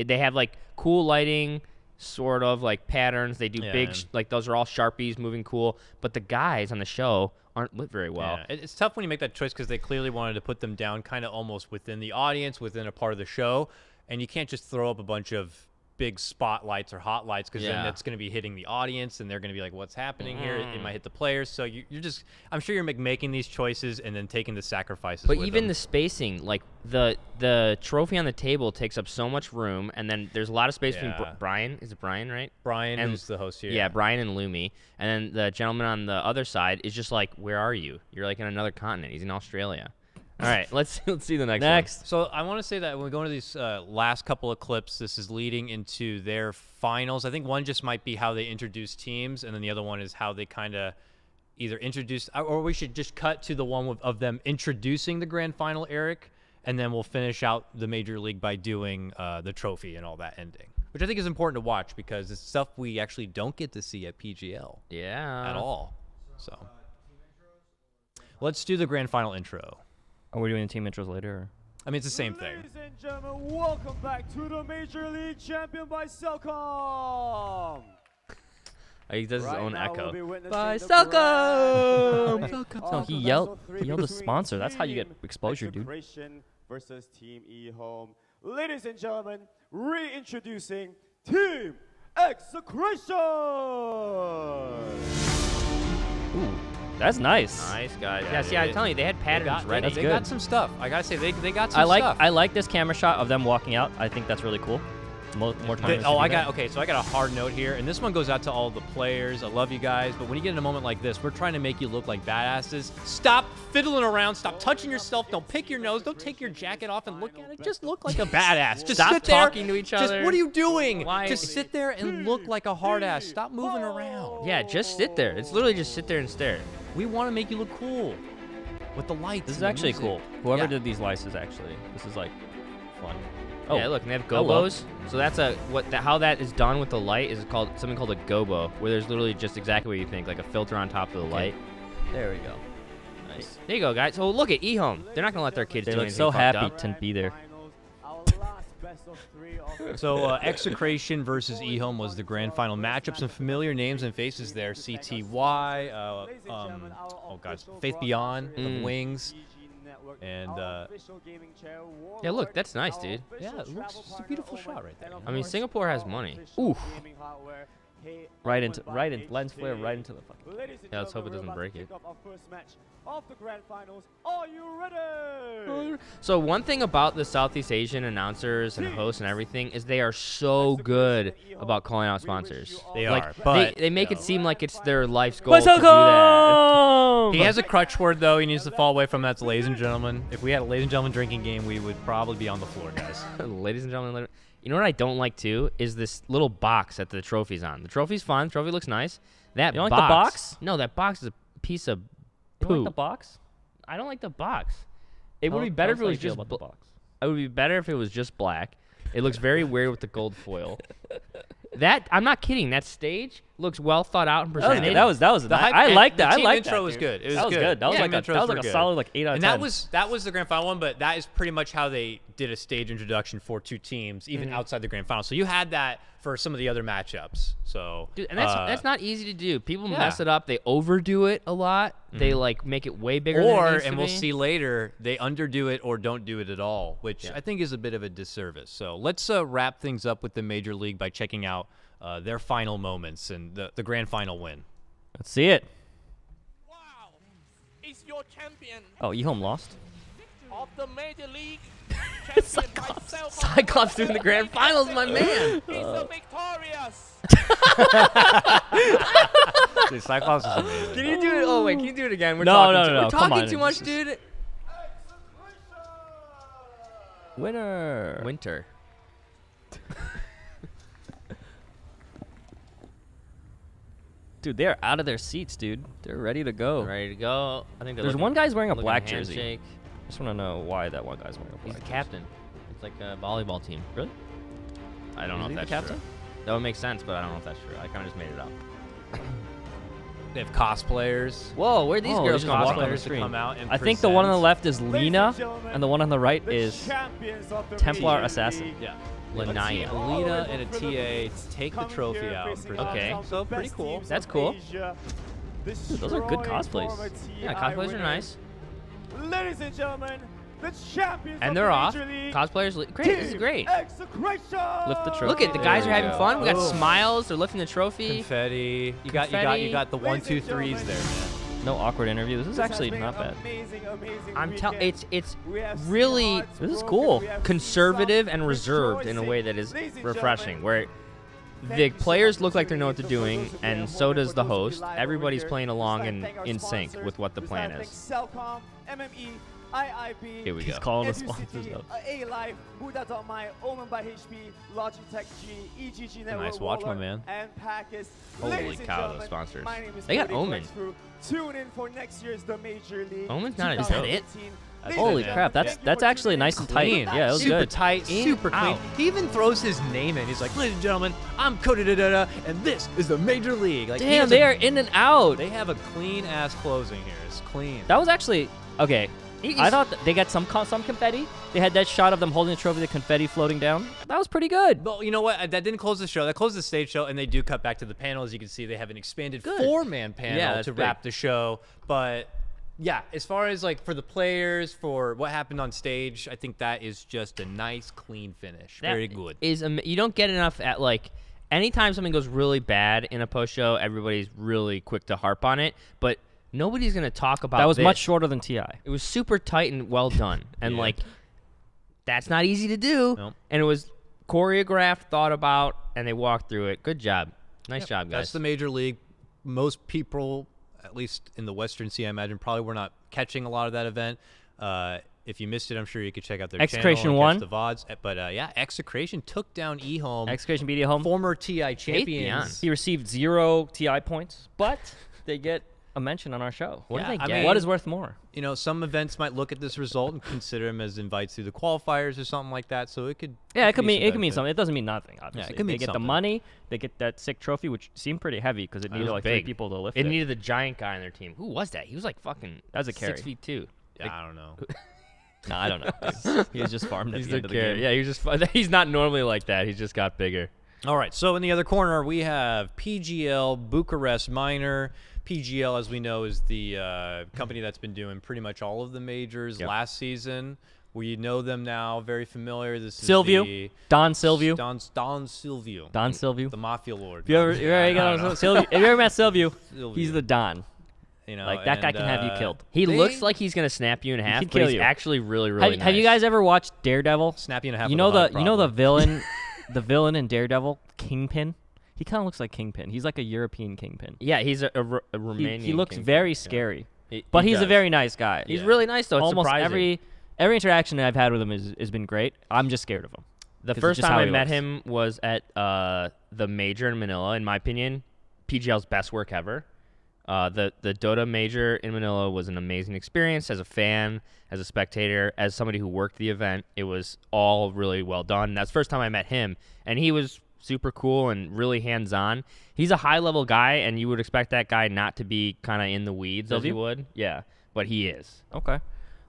they have like cool lighting sort of like patterns. They do big, like those are all Sharpies, moving cool. But the guys on the show aren't lit very well. Yeah. It's tough when you make that choice because they clearly wanted to put them down kind of almost within the audience, within a part of the show. And you can't just throw up a bunch of big spotlights or hot lights because then that's going to be hitting the audience and they're going to be like, what's happening here? It might hit the players. So you're just, I'm sure you're making these choices and then taking the sacrifices. But with even them. the spacing, like the trophy on the table takes up so much room, and then there's a lot of space between Brian. Is it Brian, right? Brian, and, who's the host here. Yeah, Brian and Lumi. And then the gentleman on the other side is just like, where are you? You're like in another continent. He's in Australia. All right, let's see the next one. So I want to say that when we go into these last couple of clips, this is leading into their finals. I think one just might be how they introduce teams, and then the other one is how they kind of either introduce, or we should just cut to the one of them introducing the grand final, Eric, and then we'll finish out the Major League by doing the trophy and all that ending, which I think is important to watch because it's stuff we actually don't get to see at PGL. Yeah. At all. So let's do the grand final intro. Are we doing the team intros later? Or? I mean, it's the same thing. Ladies and gentlemen, welcome back to the Major League champion by Cellcom. He does his own echo. By Cellcom! No, he yelled the sponsor. That's how you get exposure, dude. Versus Team eHome. Ladies and gentlemen, reintroducing Team Execration. Ooh. That's nice. Nice, guys. Yeah, see, I'm telling you, they had patterns ready. They got some stuff. I gotta say, they got some stuff. I like this camera shot of them walking out. I think that's really cool. More time. So I got a hard note here, and this one goes out to all the players. I love you guys, but when you get in a moment like this, we're trying to make you look like badasses. Stop fiddling around. Stop touching yourself. Don't pick your nose. Don't take your jacket off and look at it. Just look like a badass. Just Stop sit there. talking to each other. Just what are you doing? Why? Just sit there and look like a hard ass. Stop moving around. Yeah, just sit there. It's literally just sit there and stare. We want to make you look cool with the lights. This is actually cool. Whoever did these lights is actually, this is like fun. Oh, yeah, look, and they have gobos. So that's how that is done with the light is called something called a gobo, where there's literally just exactly what you think, like a filter on top of the light. There we go. Nice. There you go, guys. So look at eHome. They're not gonna let their kids They do look anything so fucked happy up. to be there. So Execration versus eHome was the grand final matchup. Some familiar names and faces there. CTY, oh god, Faith Beyond of Wings, and yeah, look, that's nice, dude. yeah, it looks it's a beautiful shot right there. I mean, Singapore has money. Oof. Right into lens flare right into the fucking. Yeah, let's hope it doesn't break it. Of the grand finals, are you ready? So one thing about the Southeast Asian announcers and hosts and everything is they are so good about calling out sponsors. They like, are, but they make it seem like it's their life's goal to do that. He has a crutch word though. He needs to fall away from that. Ladies and gentlemen, if we had a ladies and gentlemen drinking game, we would probably be on the floor, guys. Ladies and gentlemen, you know what I don't like too is this little box that the trophy's on. The trophy's fun. The trophy looks nice. That You don't box, like the box? No, that box is a piece of You poo. like the box? I don't like the box. It would be better if it was just the box. It would be better if it was just black. It looks very weird with the gold foil. That I'm not kidding. That stage looks well thought out and presented. That was I like that. I like that. The intro was good. It was That was good. That was like a solid like 8 out of 10. And that was the grand final one, but that is pretty much how they did a stage introduction for two teams, even outside the grand final. So you had that for some of the other matchups. So dude, and that's not easy to do. People mess it up. They overdo it a lot. They like make it way bigger than it needs to we'll be. see later, they underdo it or don't do it at all, which I think is a bit of a disservice. So let's wrap things up with the Major League by checking out their final moments and the grand final win. Let's see it. Wow, it's your champion Oh, eHome lost. of the Major League. Cyclops. Cyclops doing the grand finals, my man. He's the victorious. Dude, Cyclops is amazing. Can you do it? Oh wait, can you do it again? We're No, talking no, We're come talking on. too much, dude. Winner. Winter. Dude, they're out of their seats, dude. They're ready to go. Ready to go. I think There's one guy's wearing a looking black at jersey. handshake. Just want to know why that one guy's wearing a He's black the captain. It's like a volleyball team. Really? I don't know Is if he that's the captain? true. That would make sense, but I don't know if that's true. I kind of just made it up. They have cosplayers. Whoa, where'd these girls just come walk from? on the to screen. come out and I think the one on the present. left is Ladies Lena, and gentlemen, and the one on the right the is champions of the Templar Major Assassin. League. Yeah. Lanaya. Alina and a TA take the trophy out. Okay. So pretty cool. That's cool. Dude, those are good cosplays. Yeah, cosplays are nice. Ladies and gentlemen, the champions And of they're the off. Major League Cosplayers, great. This is great. Execration. Lift the trophy. Look at the guys are having fun. We got Boom. smiles. They're lifting the trophy. Confetti. You got the 1, 2, 3s there, man. No awkward interview. This is actually has been not an bad. amazing I'm telling, weekend. it's We have really seen This is hearts cool. broken. We have seen conservative some and reserved in a way that is refreshing. Where the players look like they know what they're doing, and so does the host. Everybody's playing along and in sync with what the plan is. Cellcom, MME, IIB, Here we go. He's calling the FUCT, sponsors up. A-Live, Buddha.my, Omen by HP, Logitech G, EGG Network, Nice watch, my Waller, man. and Packers. Holy Ladies and cow, those gentlemen, sponsors. my name is They got Cody Omen. Flexfru. Tune in for next year's The Major League. Omen's not a joke. 2018. Ladies Holy and crap, gentlemen, that's actually tuning nice in. and tight. Clean. Yeah, it was super good. tight, In, super clean. out. He even throws his name in. He's like, ladies and gentlemen, I'm Cody da and this is the Major League. Like, he Damn, has they a- are in and out. They have a clean ass closing here. It's clean. That was actually okay. I thought they got some confetti. They had that shot of them holding the trophy, the confetti floating down. That was pretty good. Well, you know what? That didn't close the show. That closed the stage show, and they do cut back to the panel. As you can see, they have an expanded Good. 4-man panel Yeah, that's to big. wrap the show. But yeah, as far as like for the players, for what happened on stage, I think that is just a nice, clean finish. That Very good. Is you don't get enough at like anytime something goes really bad in a post show, everybody's really quick to harp on it, but nobody's gonna talk about That was this. much shorter than Ti. It was super tight and well done, and Yeah. like that's not easy to do. Nope. And it was choreographed, thought about, and they walked through it. Good job, nice job, guys. That's the Major League. Most people, at least in the Western Sea, I imagine, probably were not catching a lot of that event. If you missed it, I'm sure you could check out their Execration channel won. and catch the VODs. But yeah, Execration took down eHome, Execution beat home. former TI beyond. champions. He received 0 Ti points, but they get a mention on our show. What Yeah, do they I get? mean- What is worth more? You know, some events might look at this result and consider them as invites through the qualifiers or something like that. So it could. Yeah, it could be mean some it could mean benefit. something. It doesn't mean nothing. Obviously, could mean they get the something. money. They get that sick trophy, which seemed pretty heavy because it needed was like 3 big. people to lift It it. needed the giant guy on their team. Who was that? He was like fucking. That was a carry. 6'2". Yeah, I don't know. No, I don't know. He was just farmed at He's the the end of the carry. game. Yeah, he was just. He's not normally like that. He just got bigger. All right, so in the other corner, we have PGL Bucharest Minor. PGL, as we know, is the company that's been doing pretty much all of the majors Yep. last season. We know them now, very familiar. This is Silvio, the Don Silvio, Don Silvio, Don Silvio. the Mafia Lord. If you ever, Silvio, if you ever met Silvio, Silvio. he's the Don. You know, Like, that guy and, can have you killed. He they looks like he's gonna snap you in half, can but kill he's you. actually really, really Have, nice. have you guys ever watched Daredevil? snap you in half. You with know a heart the problem. villain, the villain in Daredevil, Kingpin. He kind of looks like Kingpin. He's like a European Kingpin. Yeah, he's a Romanian. He looks kingpin. very Yeah. scary, He but he's a does. very nice guy. He's Yeah. really nice though. It's Almost surprising. every interaction I've had with him has been great. I'm just scared of him. The 'cause it's first just time how I he met looks. him was at the major in Manila. In my opinion, PGL's best work ever. The Dota major in Manila was an amazing experience as a fan, as a spectator, as somebody who worked the event. It was all really well done. That's the first time I met him, and he was super cool and really hands-on. He's a high-level guy, and you would expect that guy not to be kind of in the weeds as Silvio? you would. Yeah, but he is. Okay,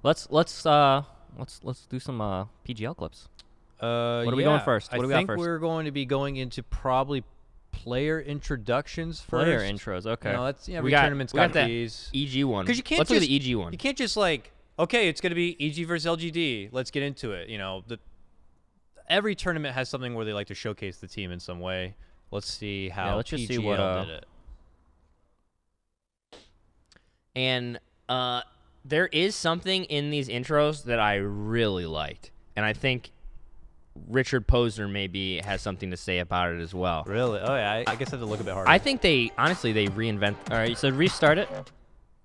let's do some PGL clips. What are we going first? What do we got think first? we're going to be going into probably player introductions first. Player intros. Okay. You know, that's We every got- tournament's we got got that these. EG one. Because you can't Let's just look at the EG one. You can't just like, okay, it's going to be EG versus LGD. Let's get into it. You know, every tournament has something where they like to showcase the team in some way. Let's see how let's just PGL see what, did it. And there is something in these intros that I really liked, and I think Richard Posner maybe has something to say about it as well. Really? Oh yeah, I guess I have to look a bit harder. I think they honestly reinvent. All right. So restart it.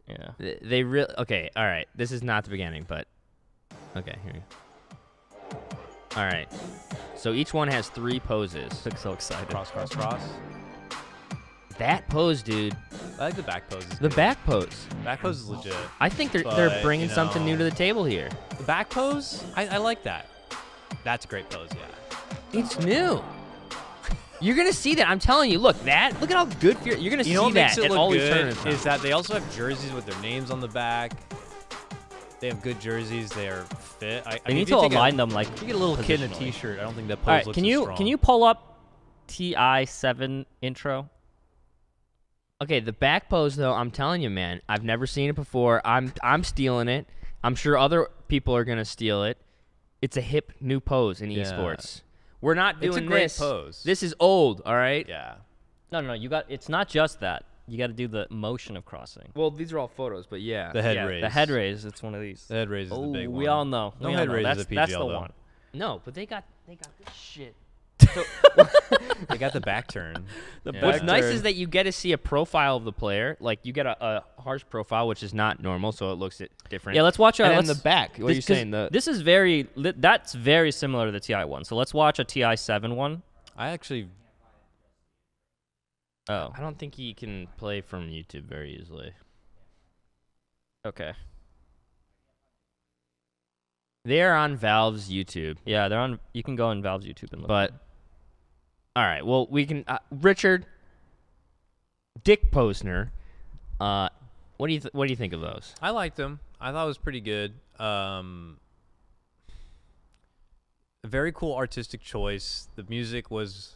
Yeah. They really okay. All right, this is not the beginning, but okay. Here. All right. So each one has 3 poses. I'm so excited. cross, cross, cross. That pose, dude. I like the back pose. The back pose. Back pose is legit. I think they're But, bringing you something new know, to the table here. The back pose, I like that. That's a great pose, yeah. It's new. You're gonna see that. I'm telling you. Look at how good you're gonna You know see what makes that it at look all these good tournaments. now. is that they also have jerseys with their names on the back. They have good jerseys. They are fit. They need to align them like. If you get a little kid in a positionally. T-shirt, I don't think that pose All right, looks can as you strong. pull up TI7 intro? Okay, the back pose though, I'm telling you, man, I've never seen it before. I'm stealing it. I'm sure other people are gonna steal it. It's a hip new pose in esports. We're not doing It's a great this. pose. This is old, all right? Yeah. No. You got. It's not just that. You got to do the motion of crossing. Well, these are all photos, but yeah. The head raise. The head raise. It's one of these. The head raise is the big one. We all know. No We all head know. raise That's, is a that's PGL, the though. one. No, but they got this shit. They got the back turn. What's nice is that you get to see a profile of the player. Like you get a harsh profile, which is not normal, so it looks different. Yeah, let's watch. And then let's, the back. What are you saying? This is very. That's very similar to the TI one. So let's watch a TI7 one. I actually. Oh. I don't think he can play from YouTube very easily. Okay. They're on Valve's YouTube. Yeah, they're on. You can go on Valve's YouTube and look. But all right, well we can. Richard, Dick Posner, what do you think of those? I liked them. I thought it was pretty good. A very cool artistic choice. The music was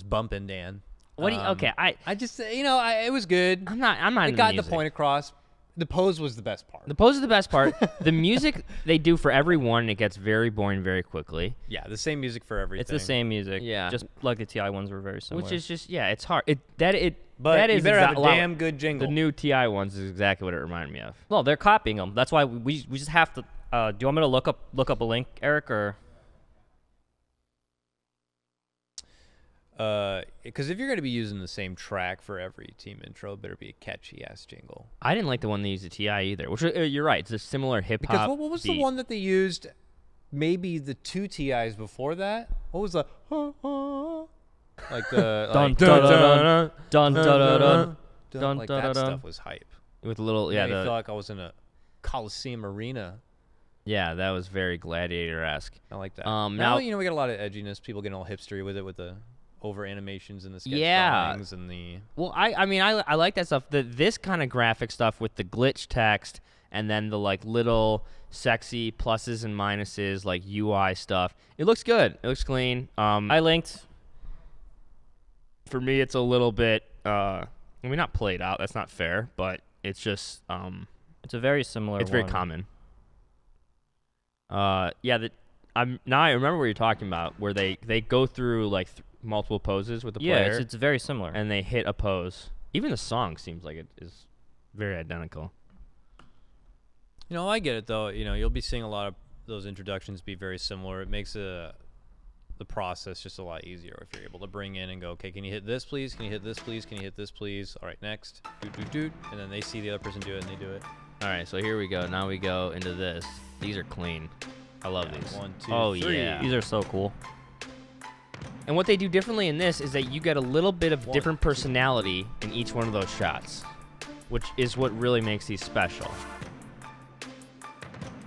bumping, Dan. What do you? Okay, I just it was good. I'm not. It into got the music. point across. The pose was the best part. The pose is the best part. The music they do for everyone, it gets very boring very quickly. Yeah, the same music for everything. It's the same music. Yeah. Just like the TI ones were very similar. Which is just it's hard. But that you is better have a lot- damn good jingle. The new TI ones is exactly what it reminded me of. Well, they're copying them. That's why we just have to. Do you want me to look up a link, Eric, or? Because if you're going to be using the same track for every team intro, it better be a catchy ass jingle. I didn't like the one they used at TI either. Which you're right. It's a similar hip hop. Because what was the one that they used? Maybe the two TIs before that. What was the like the Dun like, dun dun dun dun dun dun like dun that dun. stuff was hype. With a little Made me feel like I was in a Coliseum arena. Yeah, that was very gladiator-esque. I like that. Now now we got a lot of edginess. People getting all hipstery with it, with the over animations and the sketch drawings and the. Well, I mean I like that stuff. This kind of graphic stuff with the glitch text and then the like little sexy pluses and minuses like UI stuff. It looks good. It looks clean. I linked. For me, it's a little bit. I mean, not played out. That's not fair, but it's just. It's a very similar. It's very common. Yeah. Now I remember what you're talking about, where they go through like multiple poses with the player. Yeah, it's very similar. And they hit a pose. Even the song seems like it is very identical. I get it though. You'll be seeing a lot of those introductions be very similar. It makes the process just a lot easier if you're able to bring in and go, okay, can you hit this please? Can you hit this please? Can you hit this please? All right, next. Doot. And then they see the other person do it and they do it. All right, so here we go. Now we go into this. These are clean. I love these. 1, 2, oh 3. yeah. These are so cool. And what they do differently in this is that you get a little bit of different personality in each one of those shots, which is what really makes these special.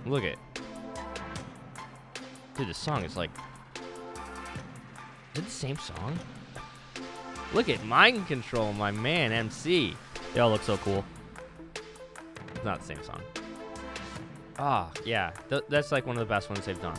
Look at it. Dude, this song is like... Is it the same song? Look at Mind Control, my man, MC. They all look so cool. It's not the same song. Ah, yeah. That's like one of the best ones they've done.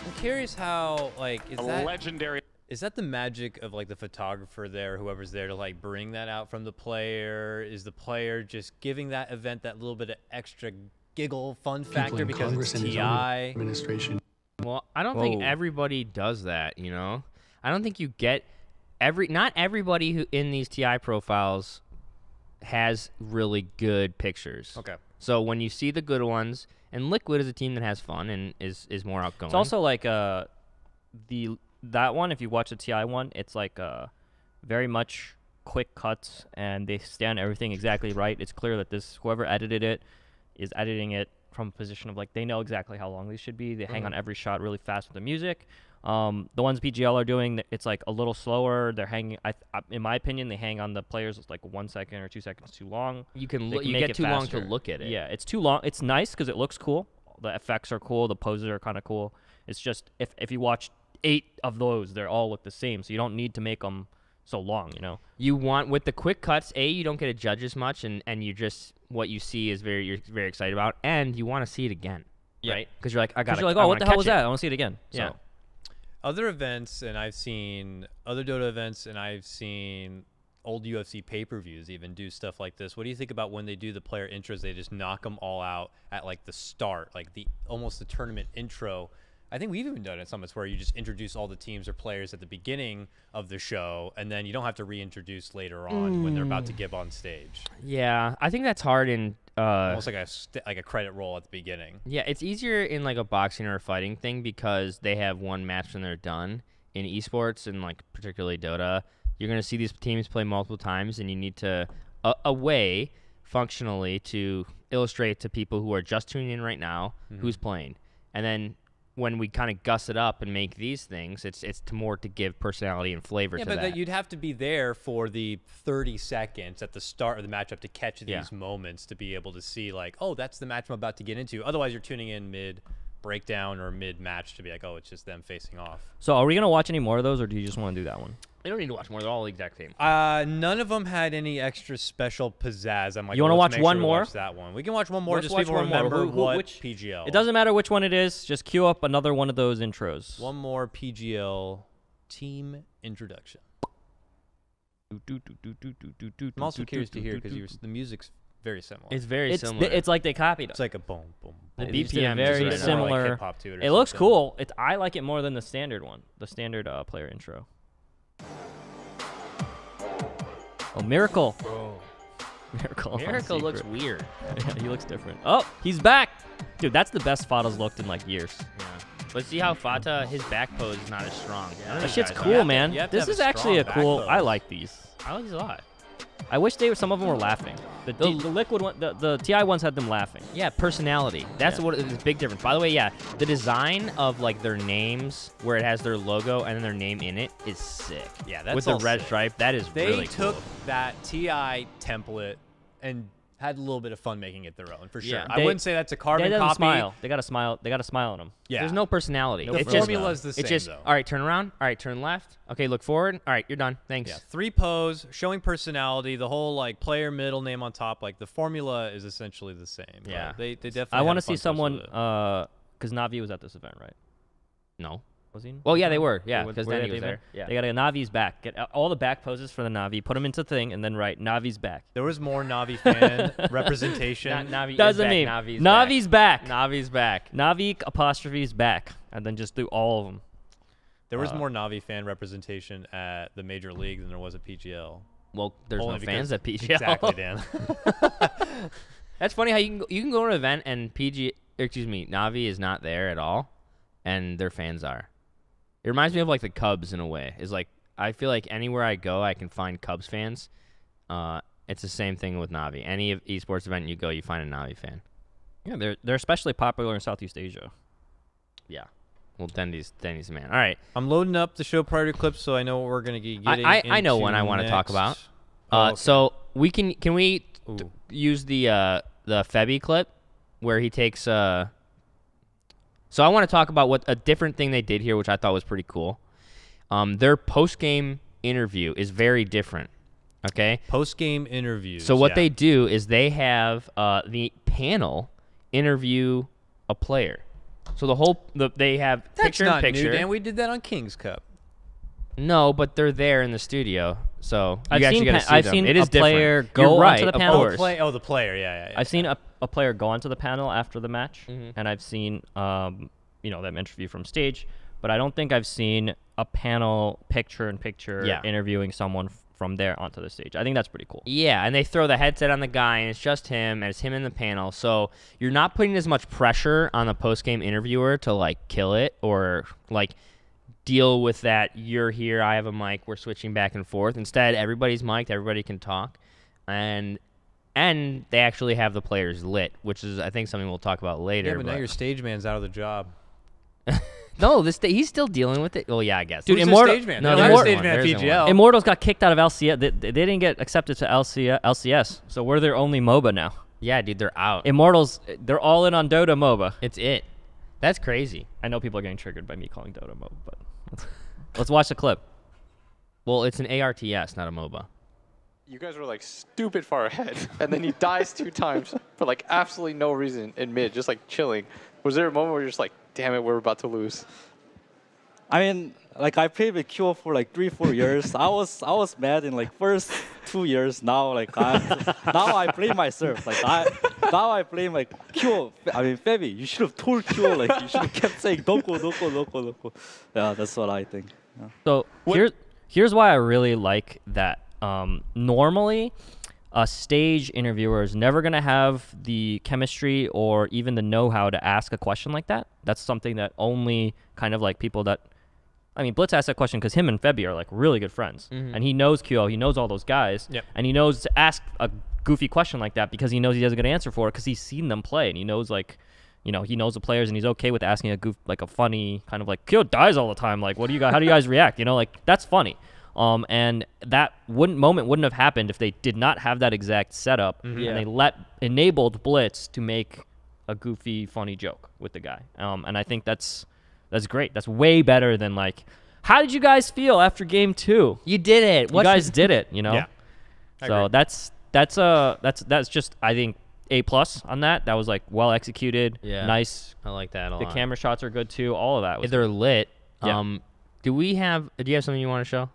I'm curious how, like, legendary. Is that the magic of, like, the photographer there, whoever's there to, like, bring that out from the player? Is the player just giving that event that little bit of extra giggle fun factor because it's TI? Administration. Well, I don't think everybody does that, I don't think you get not everybody who in these TI profiles has really good pictures. Okay. So when you see the good ones, and Liquid is a team that has fun and is more outgoing. It's also like that one. If you watch the TI one, it's like very much quick cuts, and they stand everything exactly right. It's clear that whoever edited it is editing it from a position of like they know exactly how long these should be. They hang on every shot really fast with the music. The ones PGL are doing, it's like a little slower. They're hanging. In my opinion, they hang on the players like 1 second or 2 seconds too long. You can you get too long to look at it. Yeah, it's too long. It's nice because it looks cool. The effects are cool. The poses are kind of cool. It's just if you watch 8 of those, they all look the same. So you don't need to make them so long. You want with the quick cuts. You don't get to judge as much, and you just what you see is you're very excited about, and you want to see it again, right? Because you're like, I got. You're like, oh, what the hell was that? I want to see it again. Yeah. So. Other events, and I've seen other Dota events, and I've seen old UFC pay-per-views even do stuff like this. What do you think about when they do the player intros? They just knock them all out at like the start, like almost the tournament intro. I think we've even done it summits where you just introduce all the teams or players at the beginning of the show, and then you don't have to reintroduce later on when they're about to give on stage. Yeah, I think that's hard in almost like a credit roll at the beginning. Yeah, it's easier in like a boxing or a fighting thing because they have one match and they're done. In esports and like particularly Dota, you're gonna see these teams play multiple times, and you need to a way functionally to illustrate to people who are just tuning in right now who's playing, and then when we kind of guss it up and make these things, it's more to give personality and flavor to that. Yeah, but you'd have to be there for the 30 seconds at the start of the matchup to catch these moments to be able to see, like, oh, that's the match I'm about to get into. Otherwise, you're tuning in mid-breakdown or mid-match to be like, oh, it's just them facing off. So are we going to watch any more of those, or do you just want to do that one? You don't need to watch more. They're all the exact same. None of them had any extra special pizzazz. I'm like, you want to watch one more? Watch that one. We can watch one more. Let's just watch people one more. remember what Which PGL. It doesn't matter which one it is. Just queue up another one of those intros. One more PGL team introduction. I'm also curious to hear because the music's very similar. It's very similar. It's like they copied it. It's like a boom, boom. The BPM is very right similar. Like hip-hop to it, It looks cool. I like it more than the standard one. The standard player intro. Oh, Miracle. Bro. Miracle looks weird. Yeah, he looks different. Oh, he's back. Dude, that's the best Fata's looked in like years. Yeah. But see how Fata, his back pose is not as strong. That shit's cool, man. This is actually a cool. I like these. I like these a lot. I wish some of them were laughing. The liquid one, the TI ones had them laughing. Yeah, personality. That's what is a big difference. By the way, yeah, the design of like their names, where it has their logo and then their name in it, is sick. Yeah, that's with the red sick. stripe. That is really cool. They took that TI template and had a little bit of fun making it their own, for sure. Yeah, I wouldn't say that's a carbon They copy. smile. They got a smile. They got a smile on them. Yeah. There's no personality. The It's formula's the same, It's just, though. all right, turn around. All right, turn left. Okay, look forward. All right, you're done. Thanks. Yeah, 3 pose, showing personality, the whole like player middle name on top. Like the formula is essentially the same. Yeah. They definitely. I want to had a see fun twist someone with it. because Navi was at this event, right? No. Was he? Well, yeah, they were. Yeah, Were because they then at he the was there. event? Yeah. They got a Navi's back. Get all the back poses for the Navi. Put them into thing, and then write Navi's back. There was more Navi fan representation. Navi Doesn't is mean back. Navi's back. Navi's back. Navi apostrophe's back, and then just do all of them. There was more Navi fan representation at the major league than there was at PGL. Well, there's Only no fans at because- PGL. Exactly, Dan. That's funny how you can go to an event and Navi is not there at all, and their fans are. It reminds me of like the Cubs in a way. Is like I feel like anywhere I go, I can find Cubs fans. It's the same thing with Navi. Any esports event you go, you find a Navi fan. Yeah, they're especially popular in Southeast Asia. Yeah. Well, Dendy's the man. All right. I'm loading up the show priority clips so I know what we're going to be getting I know into one I want to talk about. next. Okay. So we can we Ooh. use the Febby clip where he takes So I want to talk about what a different thing they did here, which I thought was pretty cool. Their post-game interview is very different. Okay. Post-game interviews. So what yeah. they do is they have the panel interview a player. So they have That's picture not in picture. new, Dan. We did that on King's Cup. No, but they're there in the studio, so I've you actually seen get to see them. I've seen It a is different. player You're go right, onto the of panel. course. The player. Yeah. I've seen a player go onto the panel after the match, Mhm. and I've seen them interview from stage. But I don't think I've seen a panel picture-in-picture interviewing someone from there onto the stage. I think that's pretty cool. Yeah, and they throw the headset on the guy, and it's just him, and it's him in the panel. So you're not putting as much pressure on the post-game interviewer to, like, kill it or, like, deal with that, you're here, I have a mic, we're switching back and forth. Instead, everybody's mic'd, everybody can talk. And they actually have the players lit, which is, I think, something we'll talk about later. Yeah, but now your stage man's out of the job. No, he's still dealing with it. Oh, yeah, I guess. Dude, Who's Immortal- the stage man? No, There's there's a stage one. man at There's PGL. one. Immortals got kicked out of LCS. They didn't get accepted to LCS, so we're their only MOBA now. Yeah, dude, they're out. Immortals, they're all in on Dota MOBA. It's it. That's crazy. I know people are getting triggered by me calling Dota MOBA, but let's watch the clip. Well, it's an ARTS, not a MOBA. you guys were like stupid far ahead, and then he dies 2 times for like absolutely no reason in mid, just like chilling. Was there a moment where you're just like, damn it, we're about to lose? I mean, like I played with Kyo for like 3-4 years. I was mad in like first 2 years. Now like now I play myself. Like now I play like Kyo. I mean, Fabi, you should have told Kyo, like you should have kept saying don't go. Yeah, that's what I think. Yeah. So here's why I really like that. Normally, a stage interviewer is never going to have the chemistry or even the know-how to ask a question like that. That's something that only kind of like people that, I mean, Blitz asked that question because him and Febby are like really good friends. And he knows QO, he knows all those guys. And he knows to ask a goofy question like that because he knows he has a good answer for it because he's seen them play and he knows like, you know, he knows the players and he's okay with asking a funny kind of like, QO dies all the time. Like, what do you guys, how do you guys react? You know, like that's funny. And that moment wouldn't have happened if they did not have that exact setup and they enabled Blitz to make a goofy, funny joke with the guy. And I think that's great. That's way better than like, how did you guys feel after game 2? You did it. You guys did it, you know? Yeah. So that's just, I think, A+ on that. That was like well executed. Yeah. Nice. I like that a lot. The camera shots are good too. All of that was They're lit. Yeah. Do you have something you want to show?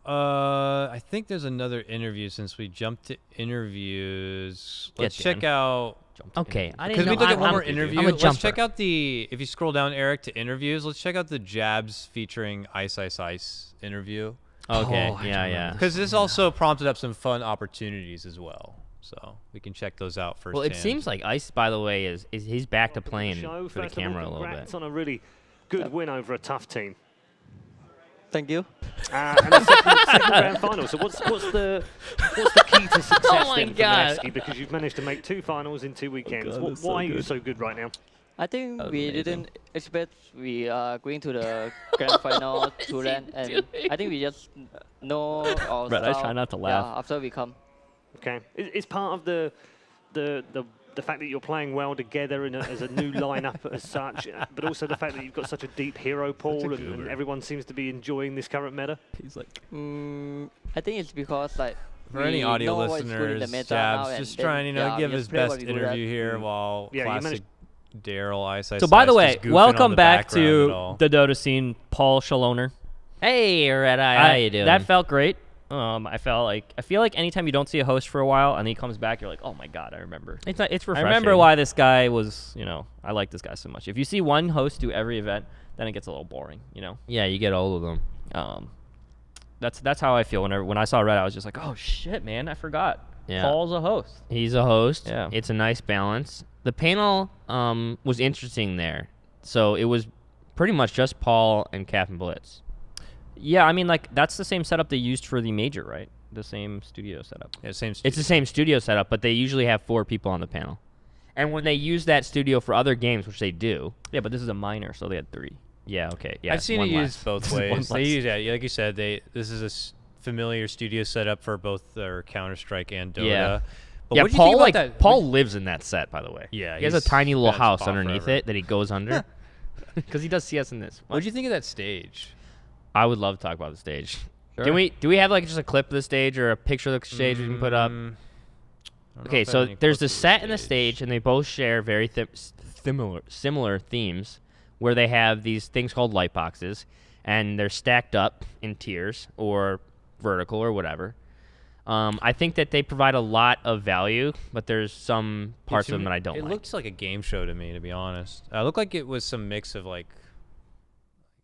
I think there's another interview since we jumped to interviews. Let's check out. Okay, I Because didn't we know. look at one more interview. I'm a Let's check out if you scroll down, Eric, to interviews. Let's check out the Jabs featuring Ice Ice Ice interview. Okay, yeah. Because this also prompted up some fun opportunities as well. So we can check those out first. Well, it seems like Ice, by the way, is he's back to playing for the camera a little bit. Congrats on a really good win over a tough team. Thank you. And the second grand final. So what's the key to success then for Nevsky? Because you've managed to make 2 finals in 2 weekends. Why are you so good right now? I think we didn't expect we are going to the grand final to land, and I think we just know our Brett, I style, try not to laugh. Yeah, after we come. Okay, it's part of the fact that you're playing well together as a new lineup as such, but also the fact that you've got such a deep hero pool and everyone seems to be enjoying this current meta. He's like, I think it's because like for any audio listeners, Jabs just trying give his best interview here while classic Daryl Ice Ice. So by the way, welcome back to to the Dota scene, Paul Shaloner. Hey, Red Eye, how you doing? That felt great. I feel like anytime you don't see a host for a while and then he comes back, you're like, oh my god, I remember. It's refreshing. I remember why this guy was, I like this guy so much. If you see one host do every event, then it gets a little boring, Yeah, you get all of them. That's how I feel when I saw Red. I was just like, oh shit, man, I forgot. Yeah. Paul's a host. He's a host. Yeah. It's a nice balance. The panel was interesting there. So it was pretty much just Paul and Captain Blitz. Yeah, I mean, like, that's the same setup they used for the major, right? The same studio setup. Yeah, same It's the same studio setup, but they usually have 4 people on the panel. And when they use that studio for other games, which they do. Yeah, but this is a minor, so they had 3. Yeah, okay. Yeah, I've seen it used both ways. They use, like you said, this is a familiar studio setup for both their Counter-Strike and Dota. Yeah. But Yeah, what do you think about that? Paul lives in that set, by the way. Yeah, he has a tiny little got a house spot underneath forever. it that he goes under. Because he does CS in this. What did you think of that stage? I would love to talk about the stage. Sure. Do we have like just a clip of the stage or a picture of the stage we can put up? Okay, so there's the set and the stage, and they both share very similar themes, where they have these things called light boxes, and they're stacked up in tiers or vertical or whatever. I think that they provide a lot of value, but there's some parts of them that I don't like. It looks like a game show to me, to be honest. It looked like it was some mix of like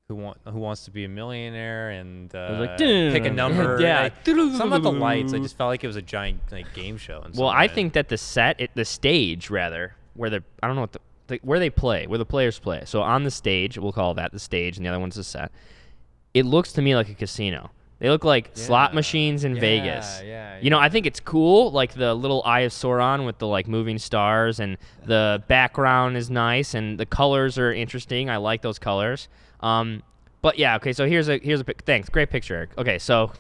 who wants to be a millionaire and pick a number. Yeah. Something about the lights. I just felt like it was a giant game show. Well, I think that the stage rather, where I don't know what where they play, where the players play. So on the stage, we'll call that the stage, and the other one's the set. It looks to me like a casino. They look like slot machines in Vegas. I think it's cool, like the little Eye of Sauron with the like moving stars, and the background is nice, and the colors are interesting. I like those colors. But yeah, okay. So here's a thanks, great picture, Eric. Okay, so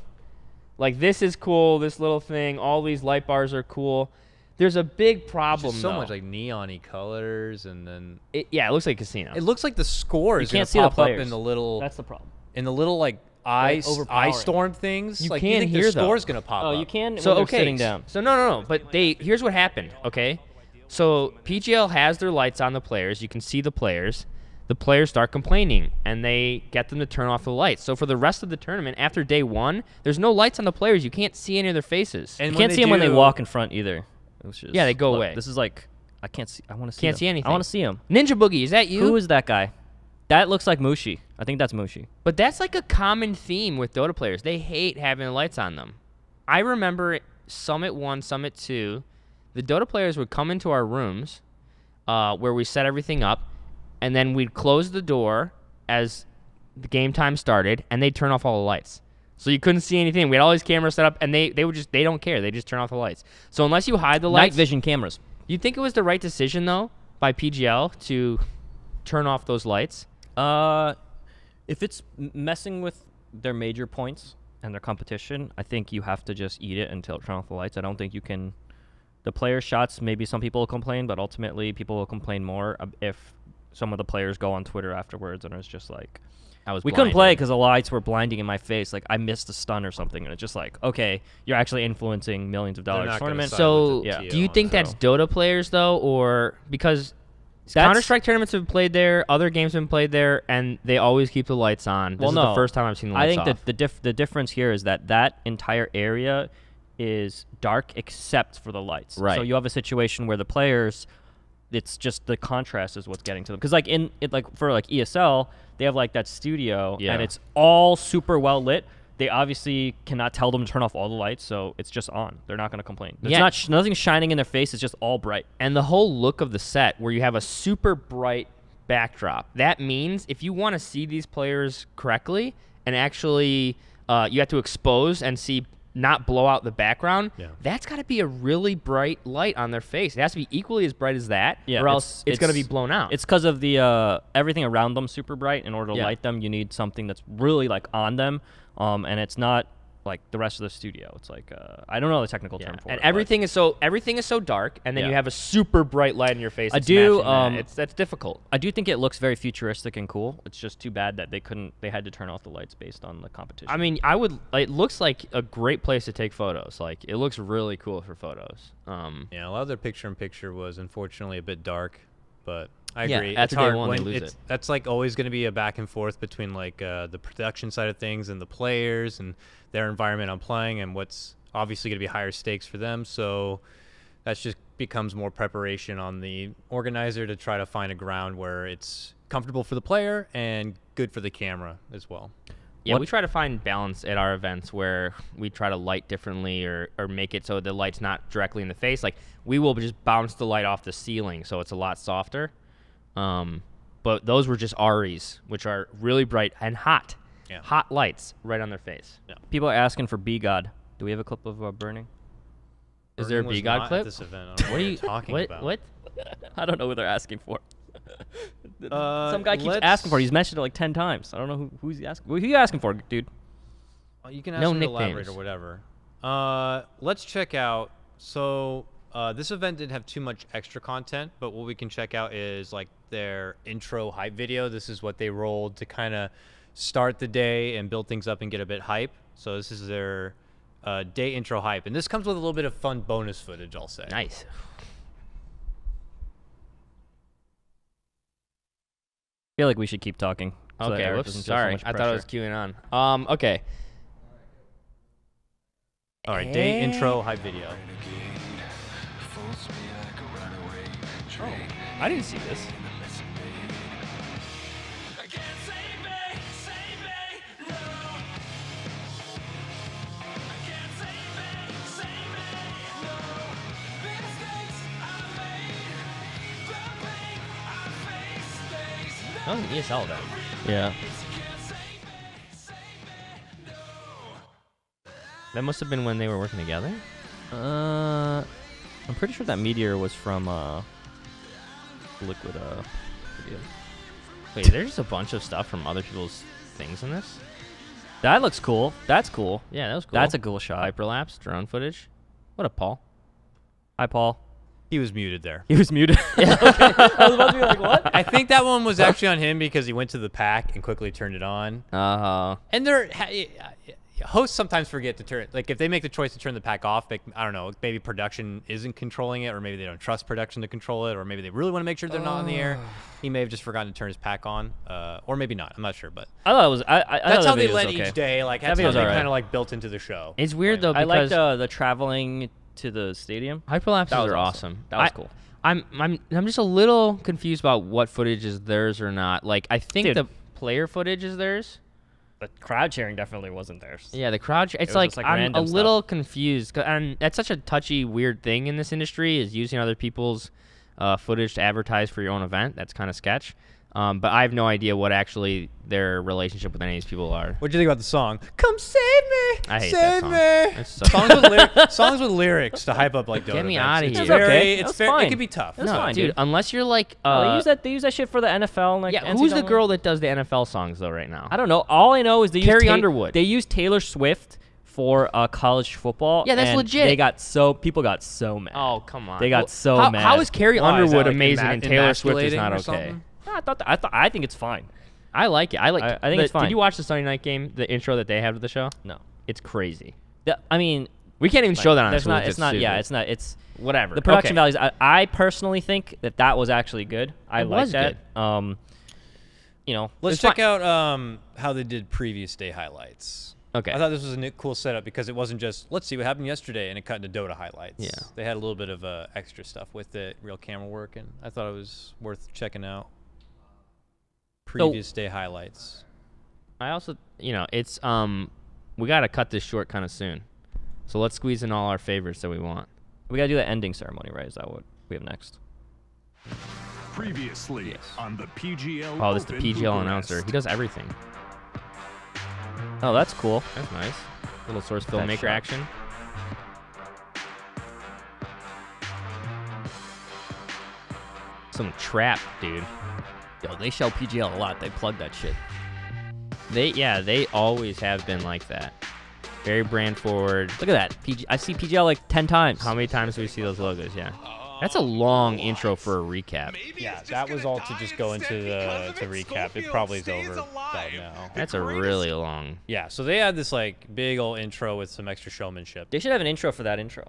like this is cool. This little thing, all these light bars are cool. There's a big problem so though. much like neon-y colors, and then it looks like a casino. It looks like the score is You can't gonna see the pop up players. in the little. That's the problem. In the little like I storm things. You like, can't you think hear the though. store's gonna pop Oh, up. you can So when they're okay, sitting down. So no. But here's what happened. Okay, so PGL has their lights on the players. You can see the players. The players start complaining, and they get them to turn off the lights. So for the rest of the tournament, after day 1, there's no lights on the players. You can't see any of their faces. And you can't see them when they walk in front either. Yeah, they go away. This is like, I can't see. I want to see. Can't them. see anything. I want to see him. Ninja Boogie, is that you? Who is that guy? That looks like Mushi. I think that's Mushi. But that's like a common theme with Dota players. They hate having the lights on them. I remember Summit 1, Summit 2, the Dota players would come into our rooms where we set everything up, and then we'd close the door as the game time started, and they'd turn off all the lights. So you couldn't see anything. We had all these cameras set up, and they would just, they don't care. They just turn off the lights. So unless you hide the lights. Night vision cameras. You think it was the right decision, though, by PGL to turn off those lights? If it's messing with their major points and their competition, I think you have to just eat it until turn off the lights. I don't think you can. The player shots, maybe some people will complain, but ultimately people will complain more if some of the players go on Twitter afterwards and it's just like, we couldn't play because the lights were blinding in my face. Like, I missed a stun or something, and it's just like, okay, you're actually influencing millions of dollars tournament. So, yeah. do you think that's Dota players though, or because Counter-Strike tournaments have been played there, other games have been played there, and they always keep the lights on. This is the first time I've seen the lights off. I think that the difference here is that entire area is dark except for the lights. Right. So you have a situation where the players, it's just the contrast is what's getting to them. Because like for ESL, they have like that studio and it's all super well lit. They obviously cannot tell them to turn off all the lights, so it's just on. They're not going to complain. It's nothing shining in their face. It's just all bright. And the whole look of the set, where you have a super bright backdrop, that means if you want to see these players correctly and actually you have to expose and see, not blow out the background, that's got to be a really bright light on their face. It has to be equally as bright as that, or else it's going to be blown out. It's because of the everything around them super bright. In order to light them, you need something that's really like on them, and it's not like the rest of the studio. It's like I don't know the technical term for it. And everything is so dark, and then you have a super bright light in your face. I do. That's difficult. I do think it looks very futuristic and cool. It's just too bad that they had to turn off the lights based on the competition. I mean, it looks like a great place to take photos. Like, it looks really cool for photos. Yeah, a lot of their picture-in-picture was unfortunately a bit dark, but I agree. It's hard day 1, when they lose it. That's like always going to be a back and forth between like the production side of things and the players and their environment on playing, and what's obviously going to be higher stakes for them. So that just becomes more preparation on the organizer to try to find a ground where it's comfortable for the player and good for the camera as well. Yeah, we try to find balance at our events where we try to light differently or make it so the light's not directly in the face. Like, we will just bounce the light off the ceiling so it's a lot softer. But those were just REs, which are really bright and hot. Yeah. Hot lights right on their face. Yeah. People are asking for B-God. Do we have a clip of Burning? Is there a B-God clip? At this event. I don't know what are you talking about? What? I don't know what they're asking for. Some guy keeps asking for it. He's mentioned it like 10 times. I don't know who's he asking. Who are you asking for, dude? You can ask him to elaborate or whatever. Let's check out. So this event didn't have too much extra content, but what we can check out is like their intro hype video. This is what they rolled to kind of start the day and build things up and get a bit hype. So this is their day intro hype, and this comes with a little bit of fun bonus footage, I'll say. Nice. I feel like we should keep talking. So Okay, whoops, sorry. I thought I was queuing on. Okay. All right, day intro hype video. Oh, I didn't see this. That was an ESL event. Yeah. That must have been when they were working together. I'm pretty sure that Meteor was from Liquid video. Wait, there's just a bunch of stuff from other people's things in this? That looks cool. That's cool. Yeah, that was cool. That's a cool shot. Hyperlapse, drone footage. What up, Paul? Hi, Paul. He was muted there. He was muted. I was about to be like, what? I think that one was actually on him because he went to the pack and quickly turned it on. And hosts sometimes forget to turn, like if they make the choice to turn the pack off, I don't know, maybe production isn't controlling it, or maybe they don't trust production to control it, or maybe they really want to make sure they're not on the air. He may have just forgotten to turn his pack on, or maybe not. I'm not sure, but I thought it was. That's how they led each day. Like that's how they right. kind of like built into the show. It's weird though I because like the traveling to the stadium. Hyperlapses That was are awesome. That was cool. I'm just a little confused about what footage is theirs or not. Like I think the player footage is theirs. The crowd cheering definitely wasn't theirs. Yeah, the crowd. It's like I'm a little confused, and that's such a touchy, weird thing in this industry is using other people's footage to advertise for your own event. That's kind of sketch. But I have no idea what actually their relationship with any of these people are. What do you think about the song? Come save me! I hate save that song. me! Songs with lyrics to hype up like Dota Get me events. out of It's here. very, That's it's fair. fine. It can be tough. That's No, fine, dude. Unless you're like, they use that shit for the NFL. Like yeah, who's the NCAA. girl that does the NFL songs though right now? I don't know. All I know is they Carrie use Underwood. They use Taylor Swift for college football. Yeah, that's and legit. People got so mad. Oh come on. They got so mad. How is Carrie Why? Is that, Underwood like, amazing and Taylor Swift is not emasculating or okay? something? I think it's fine. I like it. I think it's fine. Did you watch the Sunday night game? The intro that they have to the show? No, it's crazy. I mean, we can't even show that on there's our not. It's not. Yeah, it's not. It's whatever. The production Okay. values. I personally think that was actually good. I like was that. good. You know, Let's it's check fine. out how they did previous day highlights. Okay. I thought this was a cool setup because it wasn't just let's see what happened yesterday and it cut into Dota highlights. Yeah. They had a little bit of extra stuff with it, real camera work, and I thought it was worth checking out. Previous day highlights. I also, it's we got to cut this short kind of soon. So let's squeeze in all our favorites that we want. We gotta do the ending ceremony, right? Is that what we have next? Previously on the PGL. Oh, this is the Open PGL Bucharest. announcer. He does everything. Oh, that's cool. That's nice. Little source That filmmaker shot. action. Some trap, dude. Yo, they show PGL a lot. They plug that shit. They always have been like that. Very brand forward. Look at that. I see PGL like 10 times. How many times do we see those logos? Yeah. That's a long intro for a recap. Yeah, that was all to just go into the recap. It probably is over by now. That's a really long. Yeah, so they had this like big old intro with some extra showmanship. They should have an intro for that intro.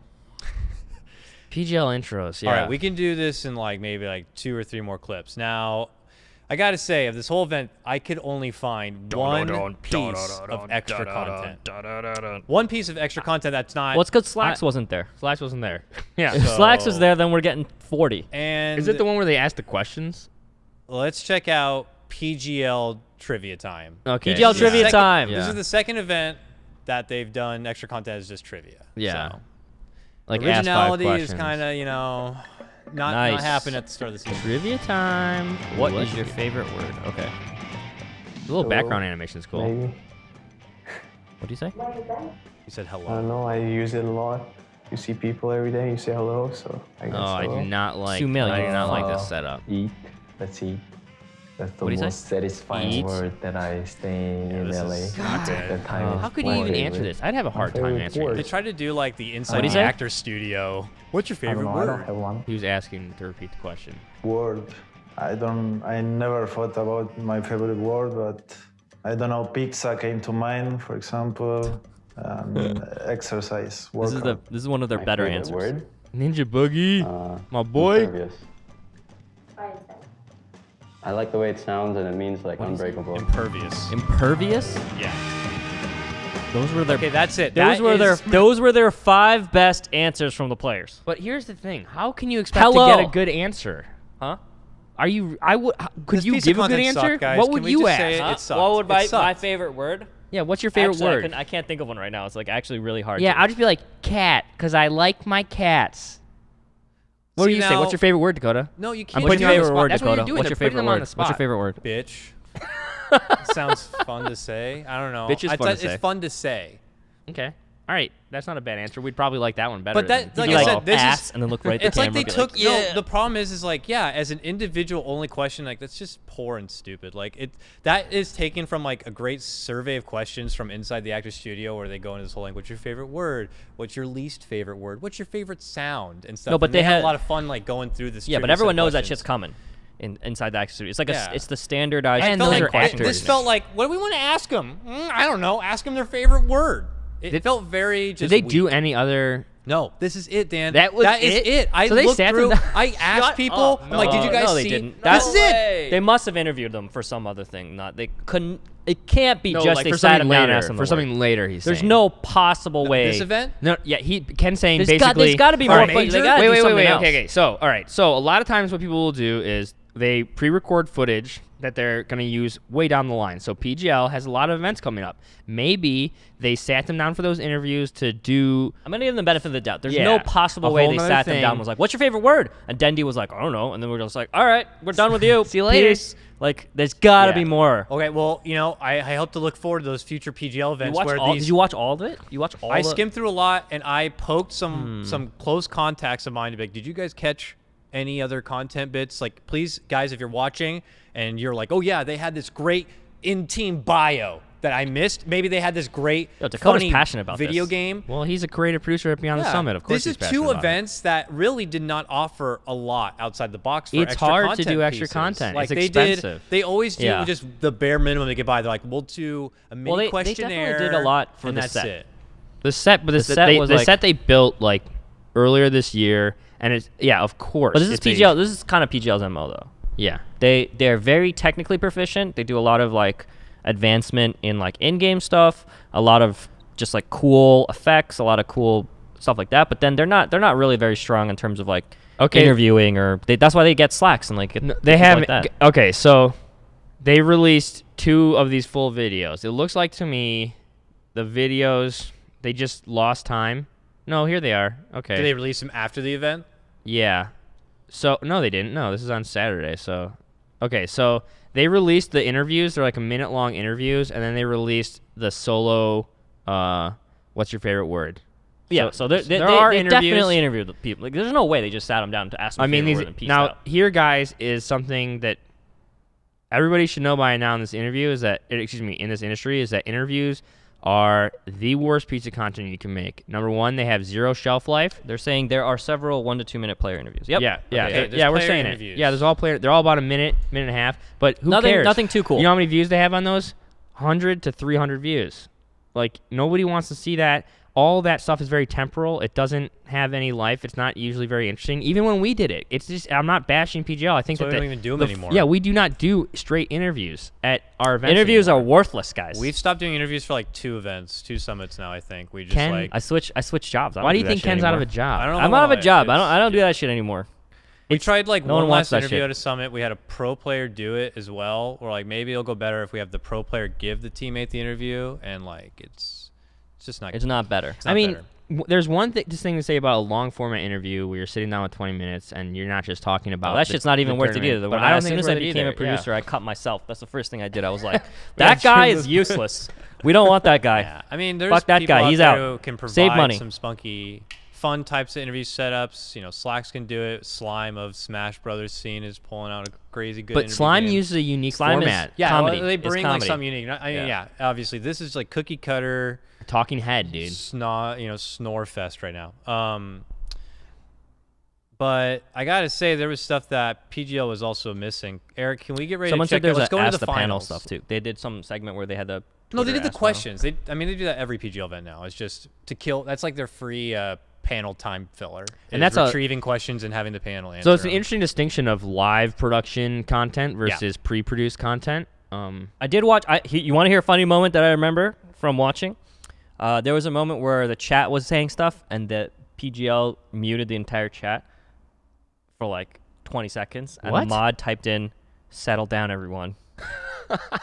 PGL intros, yeah. All right, we can do this in like maybe like 2 or 3 more clips. Now, I got to say, of this whole event, I could only find one piece of extra content. One piece of extra content that's not... Well, it's because Slacks wasn't there. Slacks wasn't there. Yeah. If Slacks was there, then we're getting 40. And is it the one where they ask the questions? Let's check out PGL trivia time. Okay. PGL trivia time. This is the second event that they've done extra content as just trivia. Yeah. So. Like Originality ask 5 is questions. kind of, not Nice. happening at the start of the season. Trivia time. What is your favorite word? Okay. The little background animation is cool. Maybe. What do you say? He said hello. I don't know. I use it a lot. You see people every day. You say hello, so I guess Oh, I hello. do not like. 2 million. I do not like this setup. Eat. Let's eat. That's the What do you say? most satisfying Eat? word that I stay in LA. That time is How could you my even answer favorite. this? I'd have a hard My time favorite answering word. They this. tried to do like the What'd inside he the say? actor studio. What's your I favorite don't know. I don't word? have one. He was asking to repeat the question. Word. I never thought about my favorite word, but I don't know. Pizza came to mind, for example. Exercise. This is one of their better answers. Word? Ninja Boogie, my boy. Impervious. I like the way it sounds, and it means like unbreakable. Impervious. Impervious? Yeah. Those were their. Okay, that's it. Those were their 5 best answers from the players. But here's the thing: how can you expect Hello. to get a good answer? Huh? Are you? I would. Could This you piece of give a good content answer? sucked, guys. What Can would we you just ask? say it? Huh? It sucked. What would It my sucked. favorite word? Yeah, what's your favorite Actually, word? I can't think of one right now. It's like actually really hard. Yeah, to. I'll just be like cat, because I like my cats. What do See, you say? now- What's your favorite word, Dakota? No, you I'm can't. putting you your on the favorite spot. word, That's what you're Dakota. doing. What's They're your putting favorite them on word? the What's your spot. favorite word? Bitch. Sounds fun to say. I don't know. Bitch is fun to say. It's fun to say. Okay. All right, that's not a bad answer. We'd probably like that one better. But that, He'd like be I like, said, this ass, is and then look right at the it's like camera they and be like, took. "Yeah." No, the problem is like, yeah, as an individual only question, like that's just poor and stupid. Like that is taken from like a great survey of questions from inside the actor studio where they go into this whole like, what's your favorite word? What's your least favorite word? What's your favorite sound and stuff. No, but and they had had a lot of fun like going through this. Yeah, but trivia set everyone of knows that questions. shit's coming. Inside the actor studio, it's like Yeah. it's the standardized. And those are actors. This felt like, what do we want to ask them? I don't know. Ask them their favorite word. It felt very just Did they weak. do any other? No, this is it, Dan. That is it. I So they looked sat through. them down- I asked people. I'm like, did you guys no, see? they didn't. This is it. They must have interviewed them for some other thing. Not they couldn't. It can't be No, just like they for sat something him down and later. asked them For the something word. later, he's There's saying. no possible way. This event? No, yeah, Ken's saying There's basically. got to be more. They gotta do something else. Okay. So, all right. So, a lot of times, what people will do is they pre-record footage that they're going to use way down the line. So, PGL has a lot of events coming up. Maybe they sat them down for those interviews to do. I'm gonna give them the benefit of the doubt. There's Yeah, no possible a way whole they nother sat them down. thing. And was like, "What's your favorite word?" And Dendy was like, "I don't know." And then we're just like, "All right, we're done with you. See you later." Peace." Like, there's got to Yeah. be more. Okay, well, you know, I hope to look forward to those future PGL events watch where all, these. did you watch all of it? You watch all? I the, skimmed through a lot and I poked some close contacts of mine to be like, did you guys catch any other content bits? Like, please, guys, if you're watching and you're like, oh yeah, they had this great in-team bio that I missed. Maybe they had this great, Dakota's funny passionate about video this. game. Well, he's a creative producer at Beyond the Summit. Of course, This is he's two passionate about it. events that really did not offer a lot outside the box for It's extra hard to content do extra pieces. content. Like It's they expensive. They always do Yeah. just the bare minimum to get by. They're like, we'll do a mini Well, they questionnaire. definitely did a lot for and the that's set. it. The set, but the set they built like earlier this year, and it's of course. But this is it's a- PGL. This is kind of PGL's MO though. Yeah. They're very technically proficient. They do a lot of like advancement in like in-game stuff, a lot of just like cool effects, a lot of cool stuff like that. But then they're not really very strong in terms of like interviewing or that's why they get slacks and like They have like that. okay, so they released 2 of these full videos. It looks like to me the videos they just lost time. No, here they are. Okay. Did they release them after the event? Yeah. So no, they didn't. No, this is on Saturday. So okay, so they released the interviews. They're like a minute-long interviews, and then they released the solo. What's your favorite word? Yeah, so they interviews. definitely interviewed the people. Like, there's no way they just sat them down to ask them. I mean, favorite these word and peace now out. here, guys, is something that everybody should know by now in this interview is that in this industry is that interviews are the worst piece of content you can make. Number one, they have 0 shelf life. They're saying there are several 1 to 2 minute player interviews. Yep. Yeah, Okay. yeah, we're saying it. Yeah, there's all player. They're all about a minute and a half. But who cares? Nothing too cool. You know how many views they have on those? 100 to 300 views. Like nobody wants to see that. All that stuff is very temporal. It doesn't have any life. It's not usually very interesting. Even when we did it, it's just I'm not bashing PGL. I think So that we don't even do them anymore. Yeah, we do not do straight interviews at our events. Interviews anymore. are worthless, guys. We've stopped doing interviews for like 2 events, 2 summits now. I think we just Ken, like I switched jobs. I Why don't do you that think shit Ken's out of anymore. a job? I don't know I'm out of a why. job. I don't do that shit anymore. We tried like no one one wants last that interview shit. at a summit. We had a pro player do it as well. We're like, maybe it'll go better if we have the pro player give the teammate the interview, and like it's just not. It's not better. It's not I mean, better. there's one thing to say about a long format interview where you're sitting down with 20 minutes and you're not just talking about. Well, that the- shit's not even the worth it tournament. either. But When I don't as think soon it's as I worth it became a either, producer, I cut myself. That's the first thing I did. I was like, Yeah, that guy true. is useless. We don't want that guy. Yeah. I mean, there's Fuck that people guy. out He's there out. who can provide Save money. some spunky, fun types of interview setups. You know, Slacks can do it. Slime of Smash Brothers scene is pulling out a crazy good. But interview Slime game. uses a unique Slime is- format. Yeah, comedy. well, they It's bring like comedy. some unique. I mean, yeah, obviously this is like cookie cutter. Talking head, dude. Snore fest right now. But I gotta say, there was stuff that PGL was also missing. Eric, can we get ready Someone to check said there's Let's a go into ask the the panel finals. stuff too. They did some segment where they had the. No, they Twitter did the ask panel. questions. I mean, they do that every PGL event now. It's just to kill. That's like their free panel time filler. And is that's retrieving questions and having the panel answer. So it's an them. interesting distinction of live production content versus pre-produced content. I did watch. You want to hear a funny moment that I remember from watching? There was a moment where the chat was saying stuff and the PGL muted the entire chat for like 20 seconds, and What? the mod typed in "Settle down, everyone,"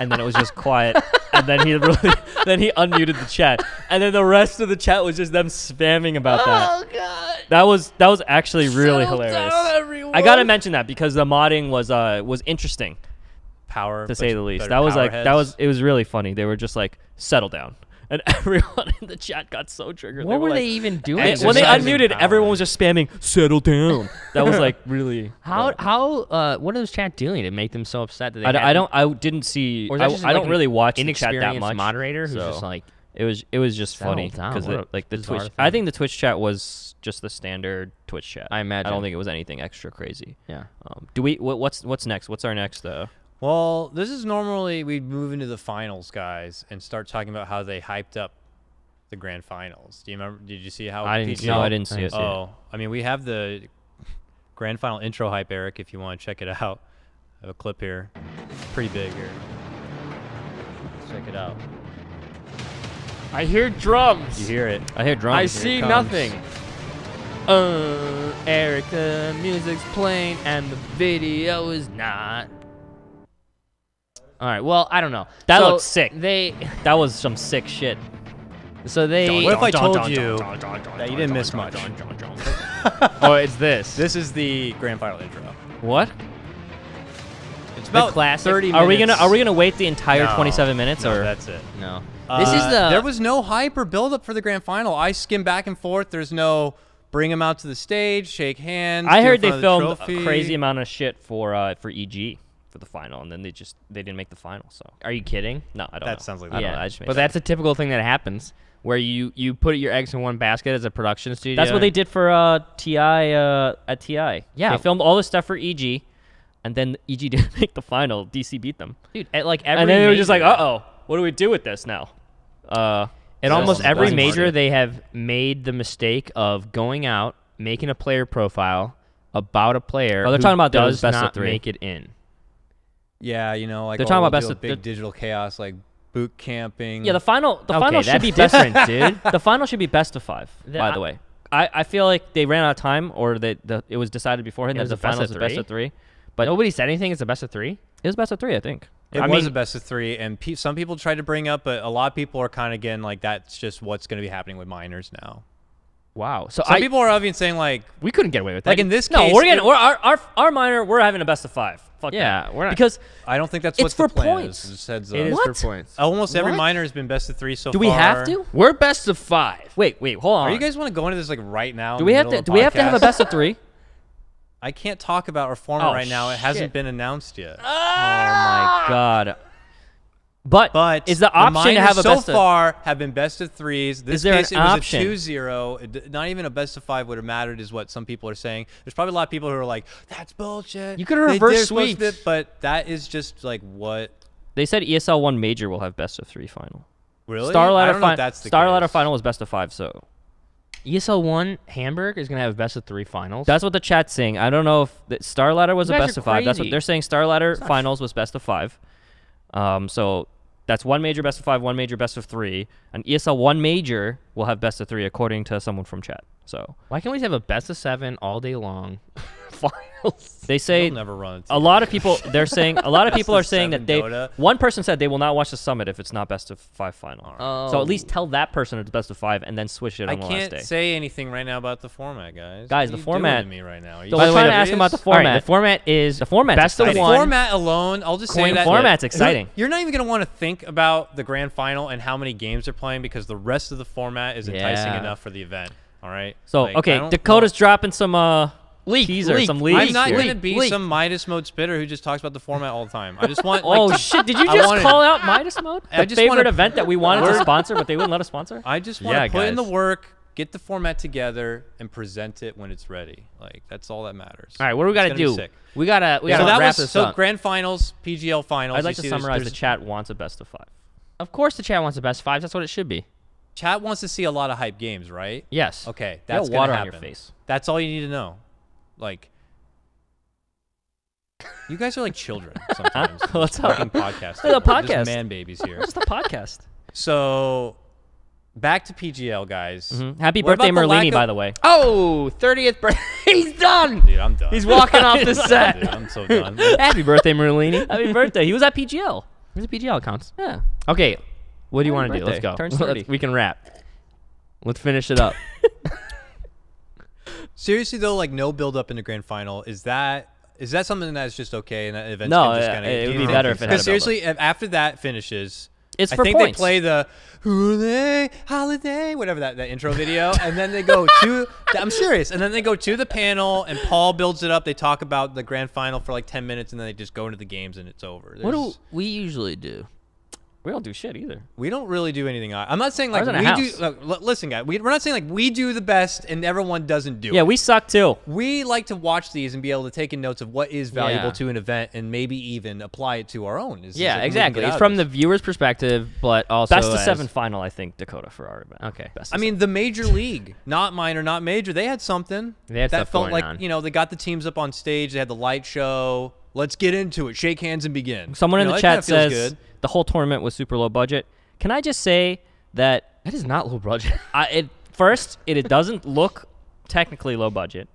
and then it was just quiet, and then he unmuted the chat, and then the rest of the chat was just them spamming about that. Oh god. That was actually really Settle hilarious. down, everyone. I gotta mention that because the modding was interesting, power to say the least. better That was power like heads. it was really funny. They were just like, settle down, and everyone in the chat got so triggered. What were like, they even doing? When they unmuted, everyone was just spamming "settle down." That was like really. What was chat doing to make them so upset that they? I didn't see. Or I don't really watch the chat that inexperienced much. moderator who's just like. It was just funny because like the Twitch. I think the Twitch chat was just the standard Twitch chat. I imagine. I don't think it was anything extra crazy. Yeah. What's next? What's our next? Well, this is normally we move into the finals, guys, and start talking about how they hyped up the grand finals. Do you remember? Did you see how? I didn't see it. Oh, I mean, we have the grand final intro hype, Eric. If you want to check it out, I have a clip here. It's pretty big here. Let's check it out. I hear drums. You hear it. I hear drums. I see nothing. Eric, the music's playing and the video is not. All right. Well, I don't know. That looks sick. That was some sick shit. So they. What if I told you that you didn't miss much? Oh, it's this. This is the grand final intro. What? It's about classic. 30 minutes. Are we gonna wait the entire 27 minutes no, or that's it? No. This is there was no hype or build up for the grand final. I skimmed back and forth. There's no bring them out to the stage, shake hands. I heard they filmed a trophy. crazy amount of shit for EG for the final, and then they didn't make the final. So are you kidding? No, I don't. That know. sounds like I don't know. Yeah, I just made but that that's a typical thing that happens where you put your eggs in one basket as a production studio. That's what they did for TI at TI. Yeah, they filmed all this stuff for EG, and then EG didn't make the final. DC beat them, dude. At like every and then they were just like, major- "Uh oh, what do we do with this now?" At almost every major, they have made the mistake of going out, making a player profile about a player. Oh, they're who talking about does best of not 3. make it in. Yeah, you know, like they're talking about best of of big digital chaos, like boot camping. Yeah, the final should be different, best, dude. The final should be best of 5. By the way, I feel like they ran out of time, or it was decided beforehand that the final is a best of 3. But nobody said anything. It's a best of 3. It was best of 3, I think. It was a best of 3, and some people tried to bring up, but a lot of people are kind of getting like that's just what's going to be happening with minors now. Wow. So some people are obviously saying like we couldn't get away with that. Like in this no, case, our minor. We're having a best of 5. Fuck yeah, that. we're not, because I don't think that's it's what for the plan points. is. Just heads up. It is What? for points. Almost every What? minor has been best of 3 so far. Do we have to? We're best of 5. Wait, hold on. Are you guys want to go into this like right now? Do we have to? Do we have to have a best of 3? I can't talk about our format Oh, right now. It shit. hasn't been announced yet. Oh my god. But is the option to minors have a so best of far have been best of 3s. This Is there case an it was option? a 2-0. Not even a best of 5 would have mattered, is what some people are saying. There's probably a lot of people who are like, "That's bullshit." You could have They're reverse supposed to sweeps. but that is just like what. They said ESL 1 major will have best of 3 final. Really? Star I Ladder don't know if that's the Star case. Ladder final was best of 5. So ESL 1 Hamburg is gonna have best of 3 finals. that's what the chat's saying. I don't know if the Star Ladder was You a guys best are of 5. That's what crazy. they're saying. Star Ladder finals was best of 5. So that's 1 major best of 5, 1 major best of 3, and ESL 1 major will have best of 3 according to someone from chat. So why can't we have a best of 7 all day long? Finals. they say They'll never run it a lot of people. They're saying a lot of people are saying that they. Dota. One person said they will not watch the summit if it's not best of 5 final. Oh. So at least tell that person it's best of 5 and then switch it I on the last can't day. say anything right now about the format, guys. Guys, What the are you format- doing to me right now. Are you So we're trying to serious? ask him about the All right, format. the format is The format's best of exciting. The 1. format alone, I'll just say Coin that format's exciting. You're not even going to want to think about the grand final and how many games they're playing because the rest of the format is enticing Yeah. enough for the event. All right. So Like, I okay, don't Dakota's want- dropping some teaser, some leaks. I'm not here. going to be some Midas mode spitter who just talks about the format all the time. I just want. Oh like, shit! Did you I just wanna- call out Midas Mode? I The just wanna- favorite event that we wanted to sponsor, but they wouldn't let us sponsor. I just want to Yeah, put in the guys. work, get the format together, and present it when it's ready. Like that's all that matters. All right, what do we It's got to gonna be do? sick. We gotta So that wrap was this so up. grand finals, PGL finals. I'd like you to see summarize the there's- chat wants a best of 5. Of course, the chat wants the best 5. That's what it should be. Chat wants to see a lot of hype games, right? Yes. Okay, You got that's water gonna on happen. your face. That's all you need to know. Like, you guys are like children sometimes. What's Just up? fucking podcasting. It's a We're just podcast. man babies here. It's the podcast. So, back to PGL, guys. Happy What birthday, about the lack Merlini, of- by the way. Oh, 30th birthday. He's done. Dude, I'm done. He's walking off the set. Dude, I'm so done. Happy birthday, Merlini. Happy birthday. He was at PGL. Here's the PGL accounts. Yeah. Okay, what do you Happy want to do? Let's birthday. go. Turns 30. We can wrap. Let's finish it up. Seriously though, like no build up in the grand final. Is that something that's just okay and that events No, can just kind of it would be better if it had a seriously, after that finishes, It's I for think points. they play the Holiday, Holiday, whatever that intro video, and then they go to. I'm serious. And then they go to the panel, and Paul builds it up. They talk about the grand final for like 10 minutes, and then they just go into the games, and it's over. What do we usually do? We don't do shit either. We don't really do anything. I'm not saying like Ours in a we house. do. Look, listen, guys, we're not saying like we do the best and everyone doesn't do it. Yeah, we suck too. We like to watch these and be able to take in notes of what is valuable Yeah. to an event and maybe even apply it to our own. Yeah, exactly. It's from the viewer's perspective, but also Best of as- 7 final, I think, Dakota, for our event. Okay. Best I of mean, the major league, not minor, not major, they had something. They had that stuff felt going like, on. you know, they got the teams up on stage. They had the light show. Let's get into it. Shake hands and begin. Someone in You know, the that kinda chat feels says good. the whole tournament was super low budget. Can I just say that is not low budget? First, it doesn't look technically low budget,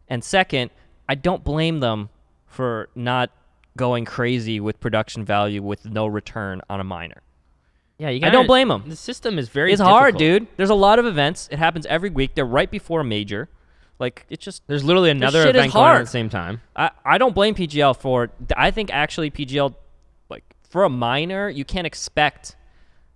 and second, I don't blame them for not going crazy with production value with no return on a minor. Yeah, you I don't blame them. The system is very It's hard, difficult. dude. There's a lot of events. It happens every week. They're right before a major. Like, it's just... There's literally this another shit is event going on hard. at the same time. I don't blame PGL for... I think, actually, PGL, like, for a minor, you can't expect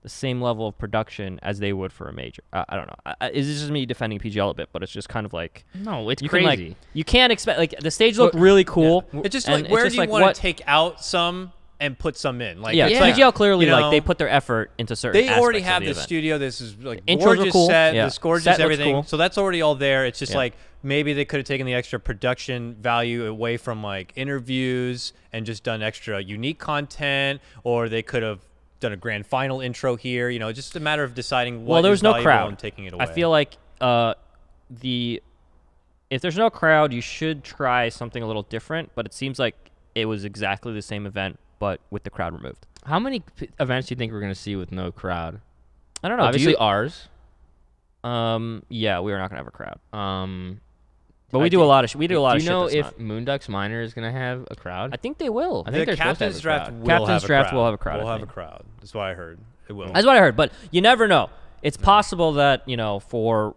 the same level of production as they would for a major. I don't know. It's just me defending PGL a bit, but it's just kind of like... No, it's you can, like, crazy. you can't expect... Like, the stage looked really cool. Yeah. It's just and like, where just do you like, want what- to take out some and put some in? Like, yeah, it's like, PGL clearly, you like, know, they put their effort into certain They already aspects of have the the event. studio. This is like Intros were gorgeous cool. set. Yeah. This gorgeous Set looks everything. cool. So that's already all there. It's just Yeah. like maybe they could have taken the extra production value away from like interviews and just done extra unique content, or they could have done a grand final intro here. You know, just a matter of deciding what Well, there is was no valuable crowd. and taking it away. I feel like if there's no crowd, you should try something a little different. But it seems like it was exactly the same event, but with the crowd removed. How many events do you think we're going to see with no crowd? I don't know. Obviously ours. Yeah, we are not gonna have a crowd. But we do a lot of Do you know if Moonduck's Minor is going to have a crowd? I think they will. I think the they're supposed to have captain's a draft crowd. will Captain's have a draft crowd. will have a crowd, We'll I have a think. crowd. That's what I heard. It will. That's what I heard. But you never know. It's possible that, you know, for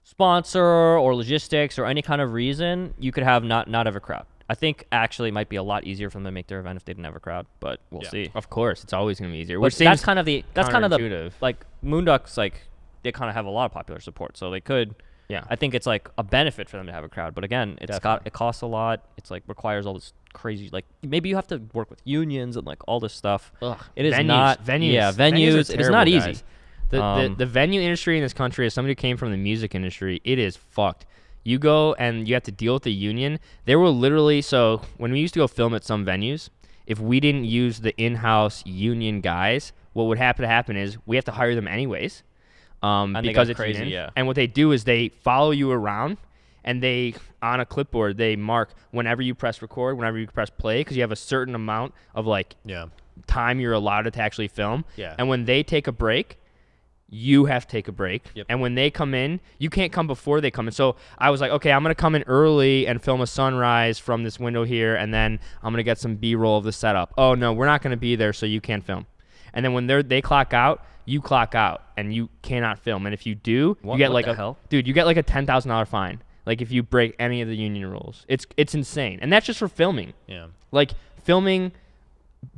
sponsor or logistics or any kind of reason, you could have not have a crowd. I think actually it might be a lot easier for them to make their event if they didn't have a crowd, but we'll see. Of course, it's always going to be easier. But Which that's seems kind of the counterintuitive. like Moonduck's, like, they kind of have a lot of popular support, so they could. Yeah. I think it's like a benefit for them to have a crowd, but again, it costs a lot. It's like requires all this crazy, like, maybe you have to work with unions and like all this stuff. Ugh, It is venues, not venues. Yeah, Venues venues. are It is terrible, not guys. easy. The venue industry in this country, as somebody who came from the music industry, it is fucked. You go and you have to deal with the union. There were literally, so when we used to go film at some venues, if we didn't use the in-house union guys, what would happen is we have to hire them anyways. And they Because got it's crazy, union. yeah. And what they do is they follow you around, and they, on a clipboard, they mark whenever you press record, whenever you press play, because you have a certain amount of like time you're allowed to actually film. Yeah. And when they take a break, you have to take a break. Yep. And when they come in, you can't come before they come in. So I was like, okay, I'm going to come in early and film a sunrise from this window here, and then I'm going to get some B-roll of the setup. Oh, no, we're not going to be there, so you can't film. And then when they clock out, you clock out, and you cannot film. And if you do, you get what like the hell? Dude, you get like a $10,000 fine. Like if you break any of the union rules. It's insane. And that's just for filming. Yeah. Like filming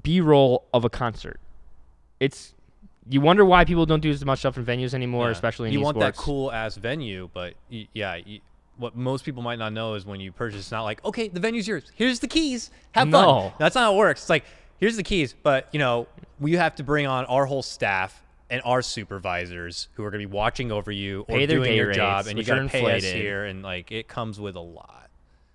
B-roll of a concert. You wonder why people don't do as much stuff in venues anymore, Yeah. especially in you esports. want that cool ass venue, but what most people might not know is when you purchase, it's not like, okay, the venue's yours. Here's the keys. Have fun. No. That's not how it works. It's like, here's the keys, but you know, we have to bring on our whole staff and our supervisors who are going to be watching over you or Pay their doing day your job, rates, and you which got are to pay us inflated. here, and like it comes with a lot.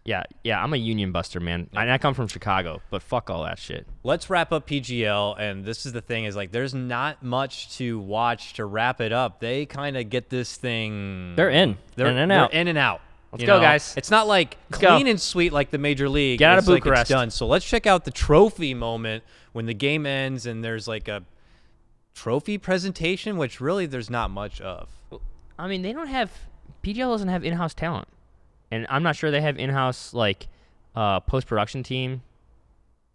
Yeah, I'm a union buster, man. I come from Chicago, but fuck all that shit. Let's wrap up PGL, and this is the thing: is like there's not much to watch to wrap it up. They kind of get this thing. They're in. They're in and out. They're in and out. Let's you go, know? guys. It's not like Let's clean go. and sweet like the Major League. Get out of It's like Bucharest. it's done. So let's check out the trophy moment when the game ends and there's like a trophy presentation, which really there's not much of. I mean, PGL doesn't have in-house talent. And I'm not sure they have in-house, like, post-production team.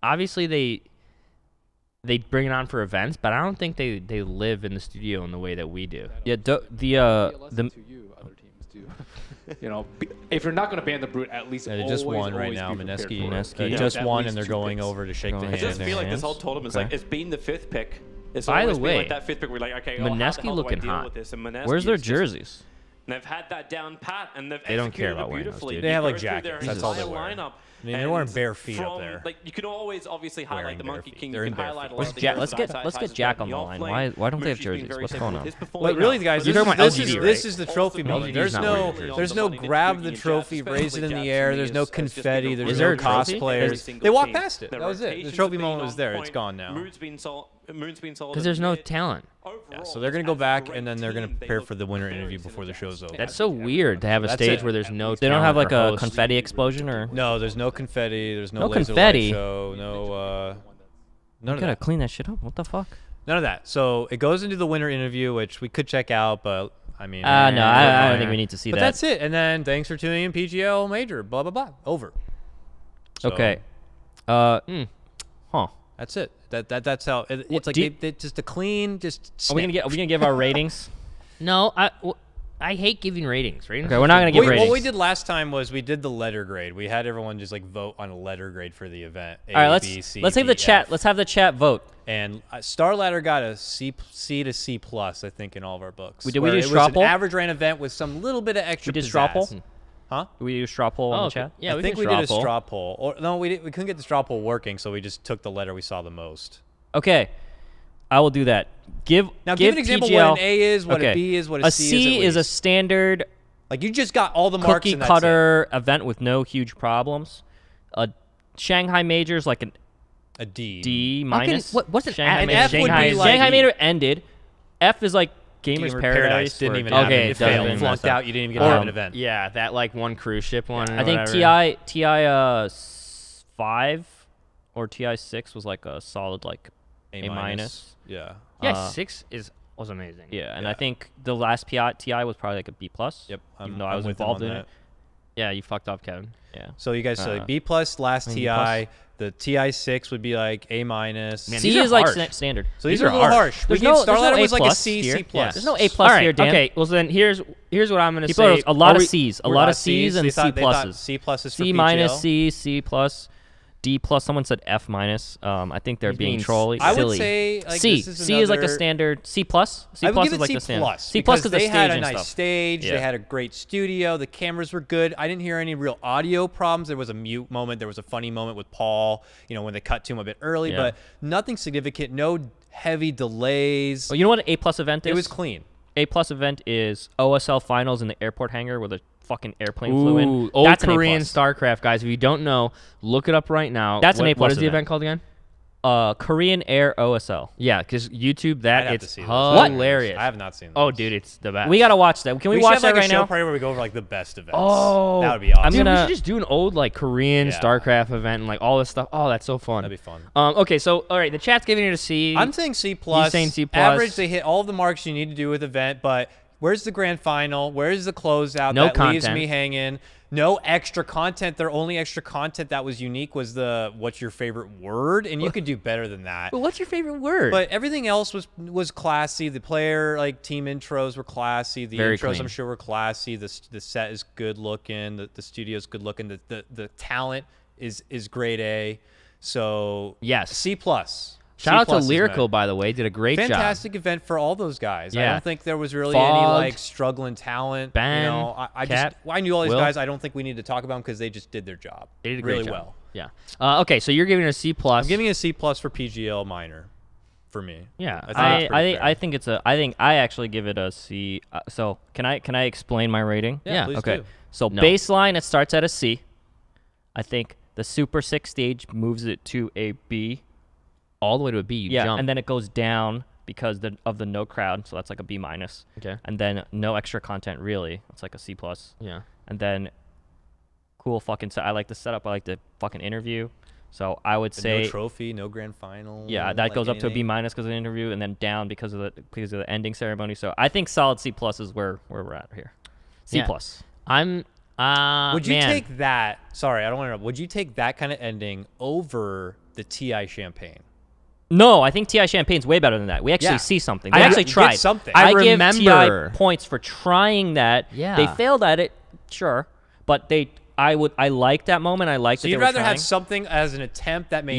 Obviously, they bring it on for events, but I don't think they live in the studio in the way that we do. Yeah, You know, if you're not going to ban the Brute, at least They just won right now. Mineski just won, and they're going over to shake the hand. I just feel like this whole tournament is like it's been the fifth pick It's By the always been way, like that fifth pick. We're like, okay, how the Mineski hell do I looking deal hot. with this? And Mineski Where's their is just- jerseys? And they've had that down pat, and they've They don't care executed about it wearing those, beautifully. dude. They You have, go like, through their jackets. That's all they entire wear. lineup, I mean, they're wearing and bare feet up from, there. Like, you can always obviously highlight Wearing the bare Monkey feet. King. They're You in can bare highlight a feet. lot of the Jack, guys let's that get Ty's Jack been on the off line. lane. Why don't they have Mooshi's been jerseys? very What's simple going with on? his But performance. really, guys, You're talking about this LGD, is right? the trophy moment. There's no grab the trophy, raise it in the air. There's no confetti. There's Is there no a trophy? cosplayers. They walked past it. That was it. The trophy moment was there. It's gone now. Moon's been sold. Because there's no talent. Yeah, so they're gonna go back and then they're gonna prepare for the winner interview before the show's over. That's so weird to have a That's stage it. where there's no. They don't have like talent a or host. confetti explosion or. No, there's no confetti. There's no No laser confetti? light show. No, none You of gotta that. clean that shit up. What the fuck? None of that. So it goes into the winner interview, which we could check out, but I mean. No, I don't think we need to see but that. that's it. And then thanks for tuning in, PGL Major. Blah blah blah. Over. So, Okay. That's it. That's how it's like. They just a clean. Just. Are we gonna give our ratings? No, I hate giving ratings. Ratings. Okay, we're not gonna give ratings. What we did last time was we did the letter grade. We had everyone just like vote on a letter grade for the event. All right, B, C, let's have D, the chat. F. Let's have the chat vote. And Star Ladder got a C to C plus, I think, in all of our books. Did we where do it straw was poll? an average ran event with some little bit of extra. We did straw pizzazz. poll? Huh? Did we do straw poll on the okay. chat? Yeah, I think we did a straw poll. Or no, we couldn't get the straw poll working, so we just took the letter we saw the most. Okay, I will do that. Give an example PGL, what an A is, what a B is, what a C is. C at is a least. standard. Like you just got all the marks cookie and that's cutter event with no huge problems. A Shanghai Major is like a D. D minus. What's an Shanghai F? Major? F would be like Shanghai Major ended. F is like Gamers Gamer Paradise. didn't where even it happen. doesn't It failed. even Flunked mess up. out. You didn't even get to have an event. Yeah, that like one cruise ship one. I think whatever. TI 5 or TI 6 was like a solid like A minus. Yeah. Yeah, 6 was amazing. Yeah, and I think the last TI was probably like a B plus. Yep. Even though I was with him involved on in that. it. Yeah, you fucked up, Kevin. Yeah. So you guys say B plus last I mean, TI. B plus. The TI 6 would be like A minus. Man, C these are is like harsh. standard. So these are a little harsh. There's We gave no Star Ladder A was like a plus C, here. C plus. There's no A plus All right, here, Dan. okay. Well, then here's what I'm gonna People say. are a lot Are of we- C's, a we're lot not of C's and They C thought pluses. C pluses for C minus, PGL. C plus, D plus. Someone said F minus. I think they're He's being being silly. I would say like, C. this is C is like a another- standard. C plus. C I would plus give is it like C the standard. plus. C plus because because the they had stage a and nice stuff. stage. Yeah. They had a great studio. The cameras were good. I didn't hear any real audio problems. There was a mute moment. There was a funny moment with Paul. You know when they cut to him a bit early, Yeah. but nothing significant. No heavy delays. Oh, you know what an A plus event is? It was clean. A plus event is OSL finals in the airport hangar where the fucking airplane flew in. Ooh, old That's an A Korean plus. StarCraft, guys. If you don't know, look it up right now. That's an A plus What is the event. event called again? Korean Air OSL. Yeah, because YouTube I'd that have it's to see those. hilarious. I have not seen. Oh, those. dude, it's the best. We gotta watch that. Can we should watch have, that like, right a show now? party where we go over like the best events. Oh, that would be awesome. I'm Dude, gonna- we should just do an old like Korean Yeah. StarCraft event and like all this stuff. Oh, that's so fun. That'd be fun. Okay, so all right, the chat's giving it a C. I'm saying C plus. He's saying C plus. Average, they hit all the marks you need to do with event, but where's the grand final? Where's the closeout? No that leaves content. me hanging. No extra content. Their only extra content that was unique was the what's your favorite word, and you could do better than that. But what's your favorite word? But everything else was classy. The player like team intros were classy. The Very intros clean. I'm sure were classy. The set is good looking. The studio's good looking. The talent is grade A. So yes, C plus. Shout out to C++ is Lyrical, met. by the way, did a great job. Fantastic event for all those guys. I Yeah. don't think there was really any Fog, like struggling talent. Ben, you know, Kat, I knew all these Will. guys. I don't think we need to talk about them because they just did their job They did a great really job. well. Yeah. Okay, so you're giving it a C plus. I'm giving it a C plus for PGL Minor, for me. Yeah, I think it's a. I think I actually give it a C. So can I explain my rating? Yeah, please Okay. do. So No. baseline it starts at a C. I think the Super 6 stage moves it to a B. all the way to a B. You jump. and then it goes down because of the no crowd, so that's like a B minus. Okay. And then no extra content really. It's like a C plus. Yeah. And then cool fucking set. I like the setup. I like the fucking interview. So I would say no trophy, no grand final. yeah, that like goes up to a B anything. minus because of the interview, and then down because of the ending ceremony. So I think solid C plus is where we're at here. C Yeah. plus. I'm. Would you man. take that? Sorry, I don't want to. Would you take that kind of ending over the TI Champagne? No, I think TI Champagne's way better than that. We actually Yeah. see something. I They know, actually you get tried. something. I I give remember. TI points for trying that. Yeah. They failed at it, sure, but they I like that moment. I like So that you'd they were rather trying. have something as an attempt that may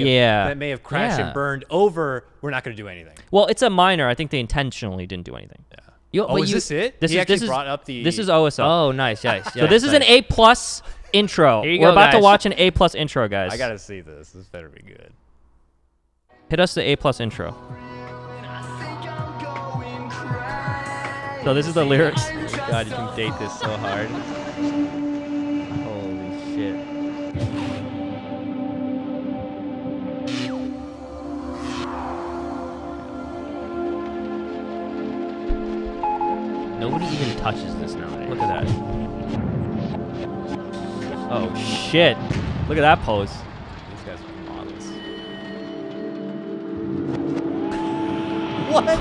have crashed and burned over. We're not going to do anything. Well, it's a minor. I think they intentionally didn't do anything. Yeah. Is this it? This He is actually this brought is up the. this is OSO. Oh, nice, nice. So this is an A+ intro. Here you We're go, about to guys. watch an A+ intro, guys. I gotta see this. This better be good. Hit us the A+ intro. So this is the lyrics. God, you can date this so hard. Holy shit. Nobody even touches this nowadays. Look at that. Oh shit! Look at that pose. These guys are models. What?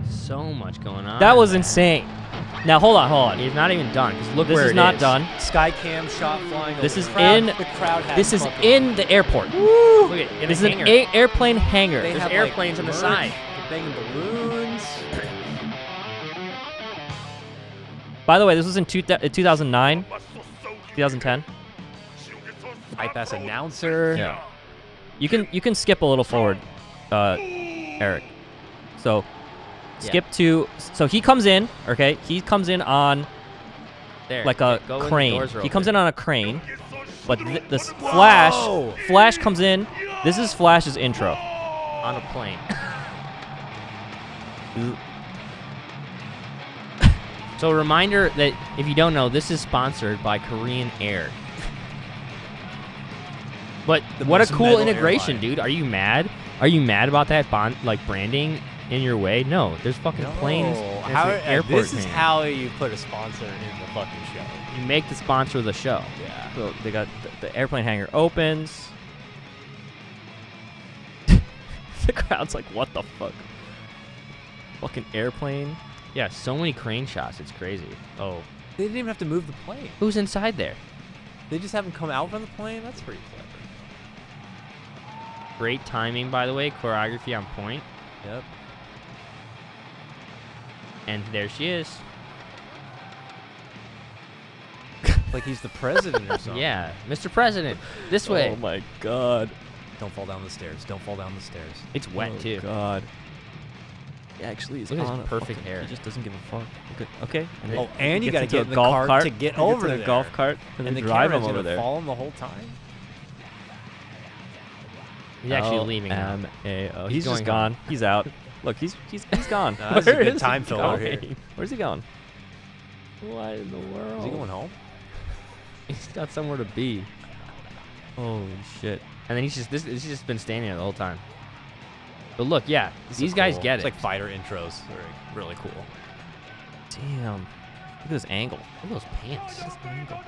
So much going on. That was insane. Now hold on. He's not even done. Because look This where is it not is. done. Skycam shot flying. This over. is The crowd- in. The crowd has This is fucking- in the airport. Look at in This a is hangar. an airplane hangar. They There's have, airplanes on the merch, side. they're banging balloons. By the way, this was in 2009, 2010. Bypass announcer. Yeah. You can skip a little forward, Eric. So skip to. So he comes in. Okay, he comes in on There. like a Go when the crane. doors are He open. comes in on a crane, but this Flash comes in. This is Flash's intro. On a plane. So a reminder that if you don't know, this is sponsored by Korean Air. But what a most cool metal integration, airline. dude. Are you mad? Are you mad about that branding in your way? No, there's fucking planes. There's How, an airport this is name. how you put a sponsor in the fucking show. You make the sponsor of the show. Yeah. So they got the airplane hangar opens. The crowd's like, what the fuck? Fucking airplane. Yeah, so many crane shots. It's crazy. Oh. They didn't even have to move the plane. Who's inside there? They just have them come out from the plane. That's pretty clever. Great timing, by the way. Choreography on point. Yep. And there she is. Like he's the president or something. Yeah, Mr. President, this way. Oh my god. Don't fall down the stairs. Don't fall down the stairs. It's wet too. God. He actually is Look at his on a perfect fucking- hair. He just doesn't give a fuck. Okay. And then and he you got to gets into get a in the golf cart cart to get He over gets in there. a golf cart and, And then the drive him camera's over gonna there. follow him the whole time. He's actually leaving now. LMAO. He's He's just going gone. home. He's out. Look, he's gone. Nah, this is a Where good is time he filler going? here. Where's he going? What in the world? Is he going home? He's got somewhere to be. Holy shit. And then he's just been standing there the whole time. But look, yeah, This these is guys cool. get It's it. like fighter intros. They're really cool. Damn. Look at this angle. Look at those pants. Look at this angle.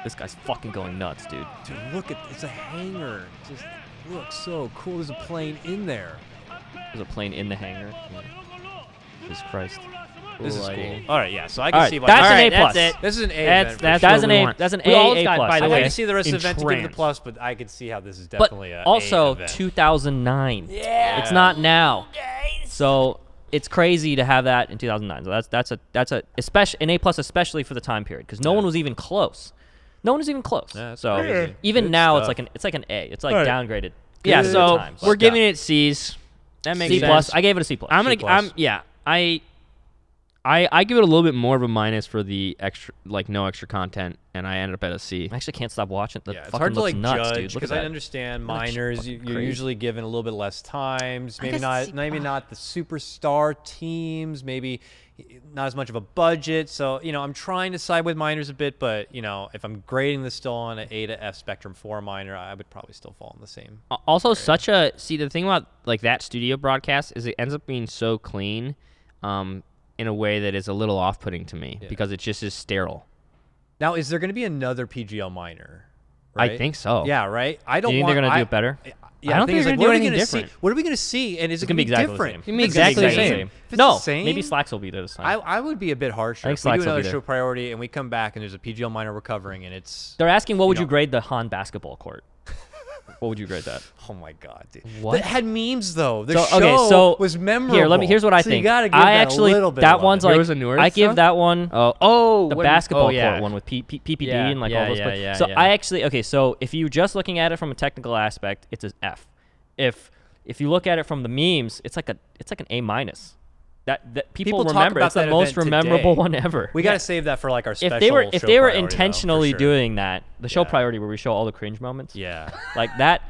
This guy's fucking going nuts, dude. Dude, look at it's a hangar. It just looks so cool. There's a plane in there. There's a plane in the hangar. Jesus Christ. This is lighting. cool. All right, yeah. So I All can right, see why. that's an Alright, A+. that's it. This is an A. That's- event for that's sure. That's an we A. want. That's an We all A got, plus. by the I way, can see the rest of the event to give it the entranced. plus, but I can see how this is But definitely a also A event. 2009. Yeah. It's not now. So it's crazy to have that in 2009. So that's a especially an A+, especially for the time period, because no one was even close. No one was even close. Yeah, that's so crazy. even Good now stuff. it's like an A. It's like All right. downgraded. Yeah, Good so times. we're giving it C's. That makes C+. sense. I gave it a C+. I'm gonna. C+. I give it a little bit more of a minus for the extra, like no extra content, and I ended up at a C. I actually can't stop watching. That Yeah, it's fucking hard to looks like nuts, dude. judge Look at because I that. understand That looks minors. fucking You're crazy. usually given a little bit less times. Maybe guess not. Maybe not the superstar teams. Maybe not as much of a budget. So I'm trying to side with minors a bit. But if I'm grading this still on an A to F spectrum for a minor, I would probably still fall in the same. Also, the thing about like that studio broadcast is it ends up being so clean, in a way that is a little off-putting to me because it just is sterile. Now, is there going to be another PGL minor? Right? I think so. Yeah, right. I don't. Do you think want, they're gonna do it better? Yeah, I don't the think thing they're is, gonna like, do anything different. What are we gonna see? And is it It's gonna be exactly different? the It's gonna be It's gonna exactly the same. If it's No, the same, maybe Slacks will be there this time. I would be a bit harsher. I think If we Slacks do will be another there. show priority and we come back and there's a PGL minor we're covering and it's They're asking what would you know- grade the Han basketball court? What would you grade that? Oh my god, dude! What? That had memes though. The So, show was memorable. Here's what I So think. You gotta give I that actually a little bit that of one's love. like was a newer I give stuff? that one the when- basketball yeah. court one with PPD Yeah, and like yeah, all those. yeah, plays. yeah, so yeah. I actually so if you just looking at it from a technical aspect, it's an F. If you look at it from the memes, it's like an A minus. That people talk remember. about It's the that most event memorable today. one ever. We gotta save that for like our special. If they were show priority, though, intentionally for sure. doing that, the show priority where we show all the cringe moments. Yeah. Like that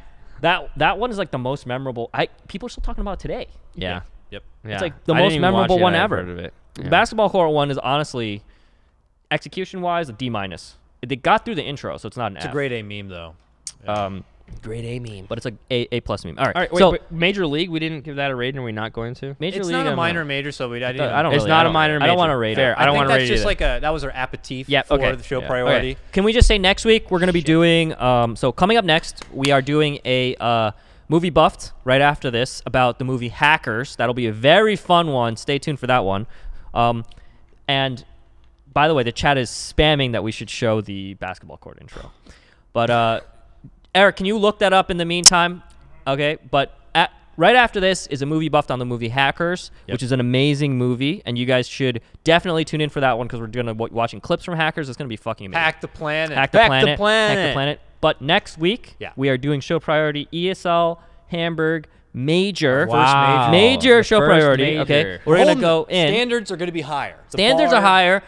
one is like the most memorable. People are still talking about it today. Yeah. Yep. It's like the most memorable one ever. Of it. The basketball court one is honestly, execution wise, a D minus. They got through the intro, so it's not an It's F. a grade A meme though. Grade A meme. But it's like A plus meme. All right. All right, wait, so wait, Major League, we didn't give that a rating. Are we not going to? Major It's League, not a I'm minor major, so we. I I don't. It's really- not I a don't- minor I don't want to major. rate Fair. it. I don't think want to that's rate just it. like that was our aperitif Yeah. for Okay. the show Yeah. priority. Okay. Can we just say next week we're going to be doing? So coming up next, we are doing a movie buffed right after this about the movie Hackers. That'll be a very fun one. Stay tuned for that one. And by the way, the chat is spamming that we should show the basketball court intro. But Eric, can you look that up in the meantime? Okay. But right after this is a movie buffed on the movie Hackers, which is an amazing movie, and you guys should definitely tune in for that one because we're going to be watching clips from Hackers. It's going to be fucking amazing. Hack the planet. Hack the Hack planet. the planet. Hack the planet. But next week, we are doing show priority ESL Hamburg major. Wow. Major The show first priority. major. Okay, we're gonna go in. Standards are going to be higher. The Standards bar- are higher.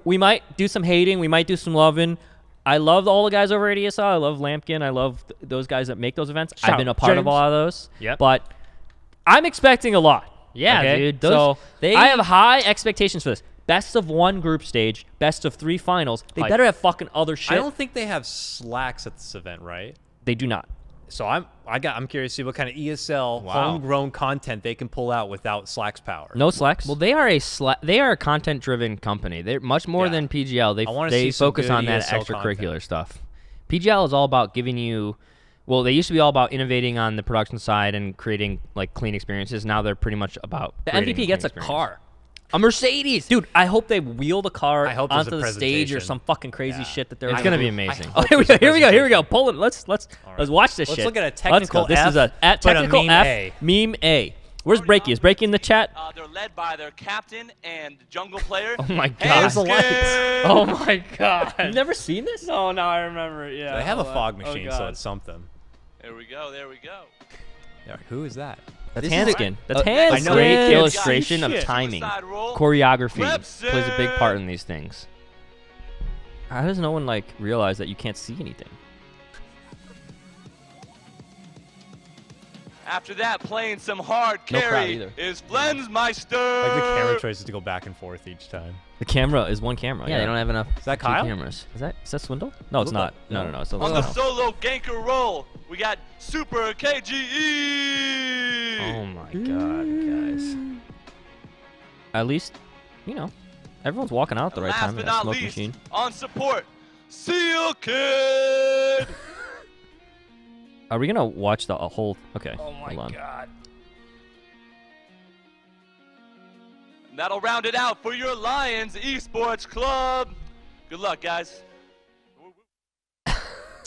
We might do some hating. We might do some loving. I love all the guys over at ESL. I love Lampkin. I love those guys that make those events. I've been a part of a lot of those. Yep. But I'm expecting a lot. Yeah, okay? dude. Those- I have high expectations for this. Best of one group stage, best of 3 finals. They Hype. better have fucking other shit. I don't think they have slacks at this event, right? They do not. So I'm curious to see what kind of ESL homegrown content they can pull out without Slack's power. No slacks. Well, they are a content-driven company. They're much more than PGL. I wanna They see some focus good on that ESL extracurricular content. stuff. PGL is all about giving you. Well, they used to be all about innovating on the production side and creating like clean experiences. Now they're pretty much about The creating MVP clean gets a experience. car. A Mercedes. Dude, I hope they wheel the car I hope there's onto a the stage or presentation. some fucking crazy shit that they're. It's gonna be amazing. Oh, here we go. Here we go. Pull it. Let's watch this Let's shit. look at a Let's go. technical This is F, at but a technical meme F. A. Meme A. Where's Breaky? Is Breaky in the chat? They're led by their captain and jungle player. Oh my god. Where's the lights? Oh my god. You've never seen this? No, no, I remember. Yeah. They have a hold on. fog Oh, machine, so God. it's something. There we go. There we go. Yeah, who is that? That's This is Handskin. a- That's a Handskin. great Shit. illustration of Shit. timing. Side roll. Choreography plays a big part in these things. How does no one like realize that you can't see anything? After that, playing some hard No crowd carry either. is Flensmeister. Like the camera choices to go back and forth each time. The camera is one camera. Yeah, they don't have enough. Is that two Kyle? cameras. Is that Swindle? No, it's not. No. It's On the not. solo ganker roll, we got Super KGE. Oh my god, guys. At least, everyone's walking out at the right Last time in but that not smoke least, machine. on support, Seal Kid. Are we gonna watch the whole? Okay. Oh my hold on. god. And that'll round it out for your Lions Esports Club. Good luck, guys.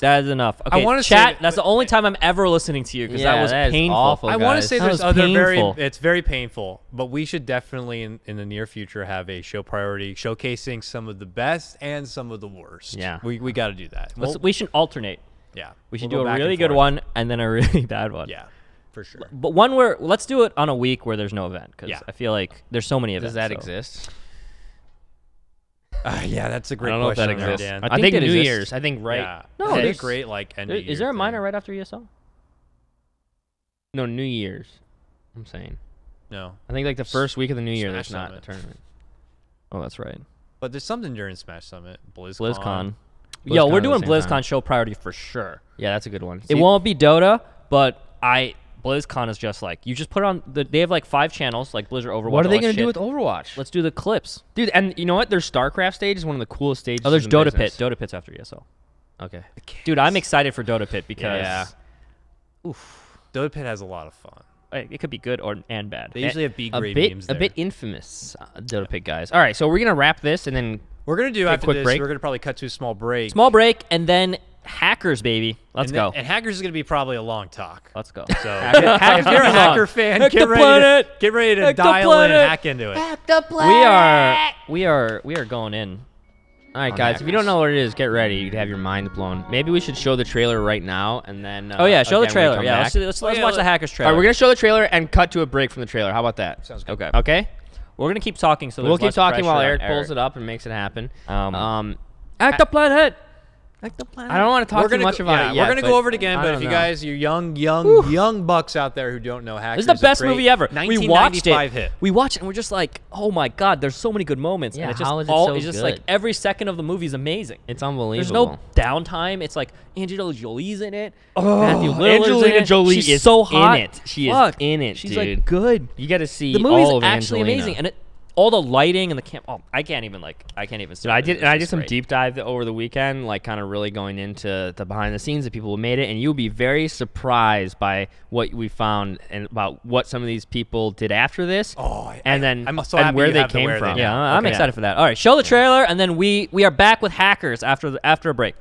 That is enough. Okay, wanna say chat. that- That's the only time I'm ever listening to you because Yeah, that was that is painful. awful. I want to guys. say That there's was other painful. it's very painful, but we should definitely in the near future have a show priority showcasing some of the best and some of the worst. Yeah. we got to do that. We should alternate. Yeah, We should we'll do go a back really and good forth. one and then a really bad one. Yeah, for sure. But one where let's do it on a week where there's no event because Yeah. I feel like there's so many events. Does that so. exist? Yeah, that's a great I don't know if that question. there, exists. Dan. I think it New exists. Year's. I think right. Yeah. No, That'd be a there's- great like end of Is there a year minor thing. right after ESL? No, New Year's. I'm saying. No, I think like the first week of the New Year, Smash there's not a Summit. tournament. Oh, that's right. but there's something during Smash Summit. BlizzCon. Yo, BlizzCon we're at the doing same BlizzCon time. show priority for sure. Yeah, that's a good one. It won't be Dota, but BlizzCon is just like you just put on they have like 5 channels like Blizzard Overwatch. What are they going to do with Overwatch? Let's do the clips. Dude, and you know what? Their StarCraft stage is one of the coolest stages. Oh, there's in Dota business. Pit. Dota Pit's after ESL. Okay. Dude, I'm excited for Dota Pit because Yeah. oof. Dota Pit has a lot of fun. It could be good and bad. They usually have B-grade memes A there. bit infamous, Dota Pit guys. All right, so we're gonna wrap this and then we're gonna do take a after quick this. break. We're gonna probably cut to a small break. Small break, and then hackers, baby. Let's go. And hackers is gonna be probably a long talk. Let's go. So Hackers if you're a is hacker long. fan, Hack get the ready planet. to Hack the dial in and planet. hack into it. Hack the planet. We are going in. All right, on guys. If you don't hackers. know what it is, get ready. You'd have your mind blown. Maybe we should show the trailer right now, and then. Oh yeah, show the again, when we trailer. come Yeah, back. let's watch the hackers trailer. All right, we're gonna show the trailer and cut to a break from the trailer. How about that? Sounds good. Okay. Okay. We're gonna keep talking. So We'll there's keep less talking while pressure Eric on pulls it up and makes it happen. Hack the planet. Hack the planet. I don't want to talk too much about it yet. We're gonna go over it again, I but don't if you know. guys, you young bucks out there who don't know hackers, This is the best a great movie ever. We watched 1995 it. hit. We watched it and we're just like, oh my god, there's so many good moments. Yeah, and it's just how is it all so it's just like good? every second of the movie is amazing. It's There's unbelievable. no downtime. It's like Angelina Jolie's in it. Oh, Matthew Lillard's in Angelina it. Jolie She's is so hot. in it. She Fuck. is in it, She's dude. like good. You got to see The movie's all of actually Angelina. amazing, and all the lighting and the camp. Oh, I can't even. Dude, I did some deep dive over the weekend, like kind of really going into the behind the scenes of people who made it, and you'll be very surprised by what we found and about what some of these people did after this. I'm so and happy where you they have the came where they from. did. Yeah, I'm Okay. excited for that. All right, show the trailer, and then we are back with hackers after a break.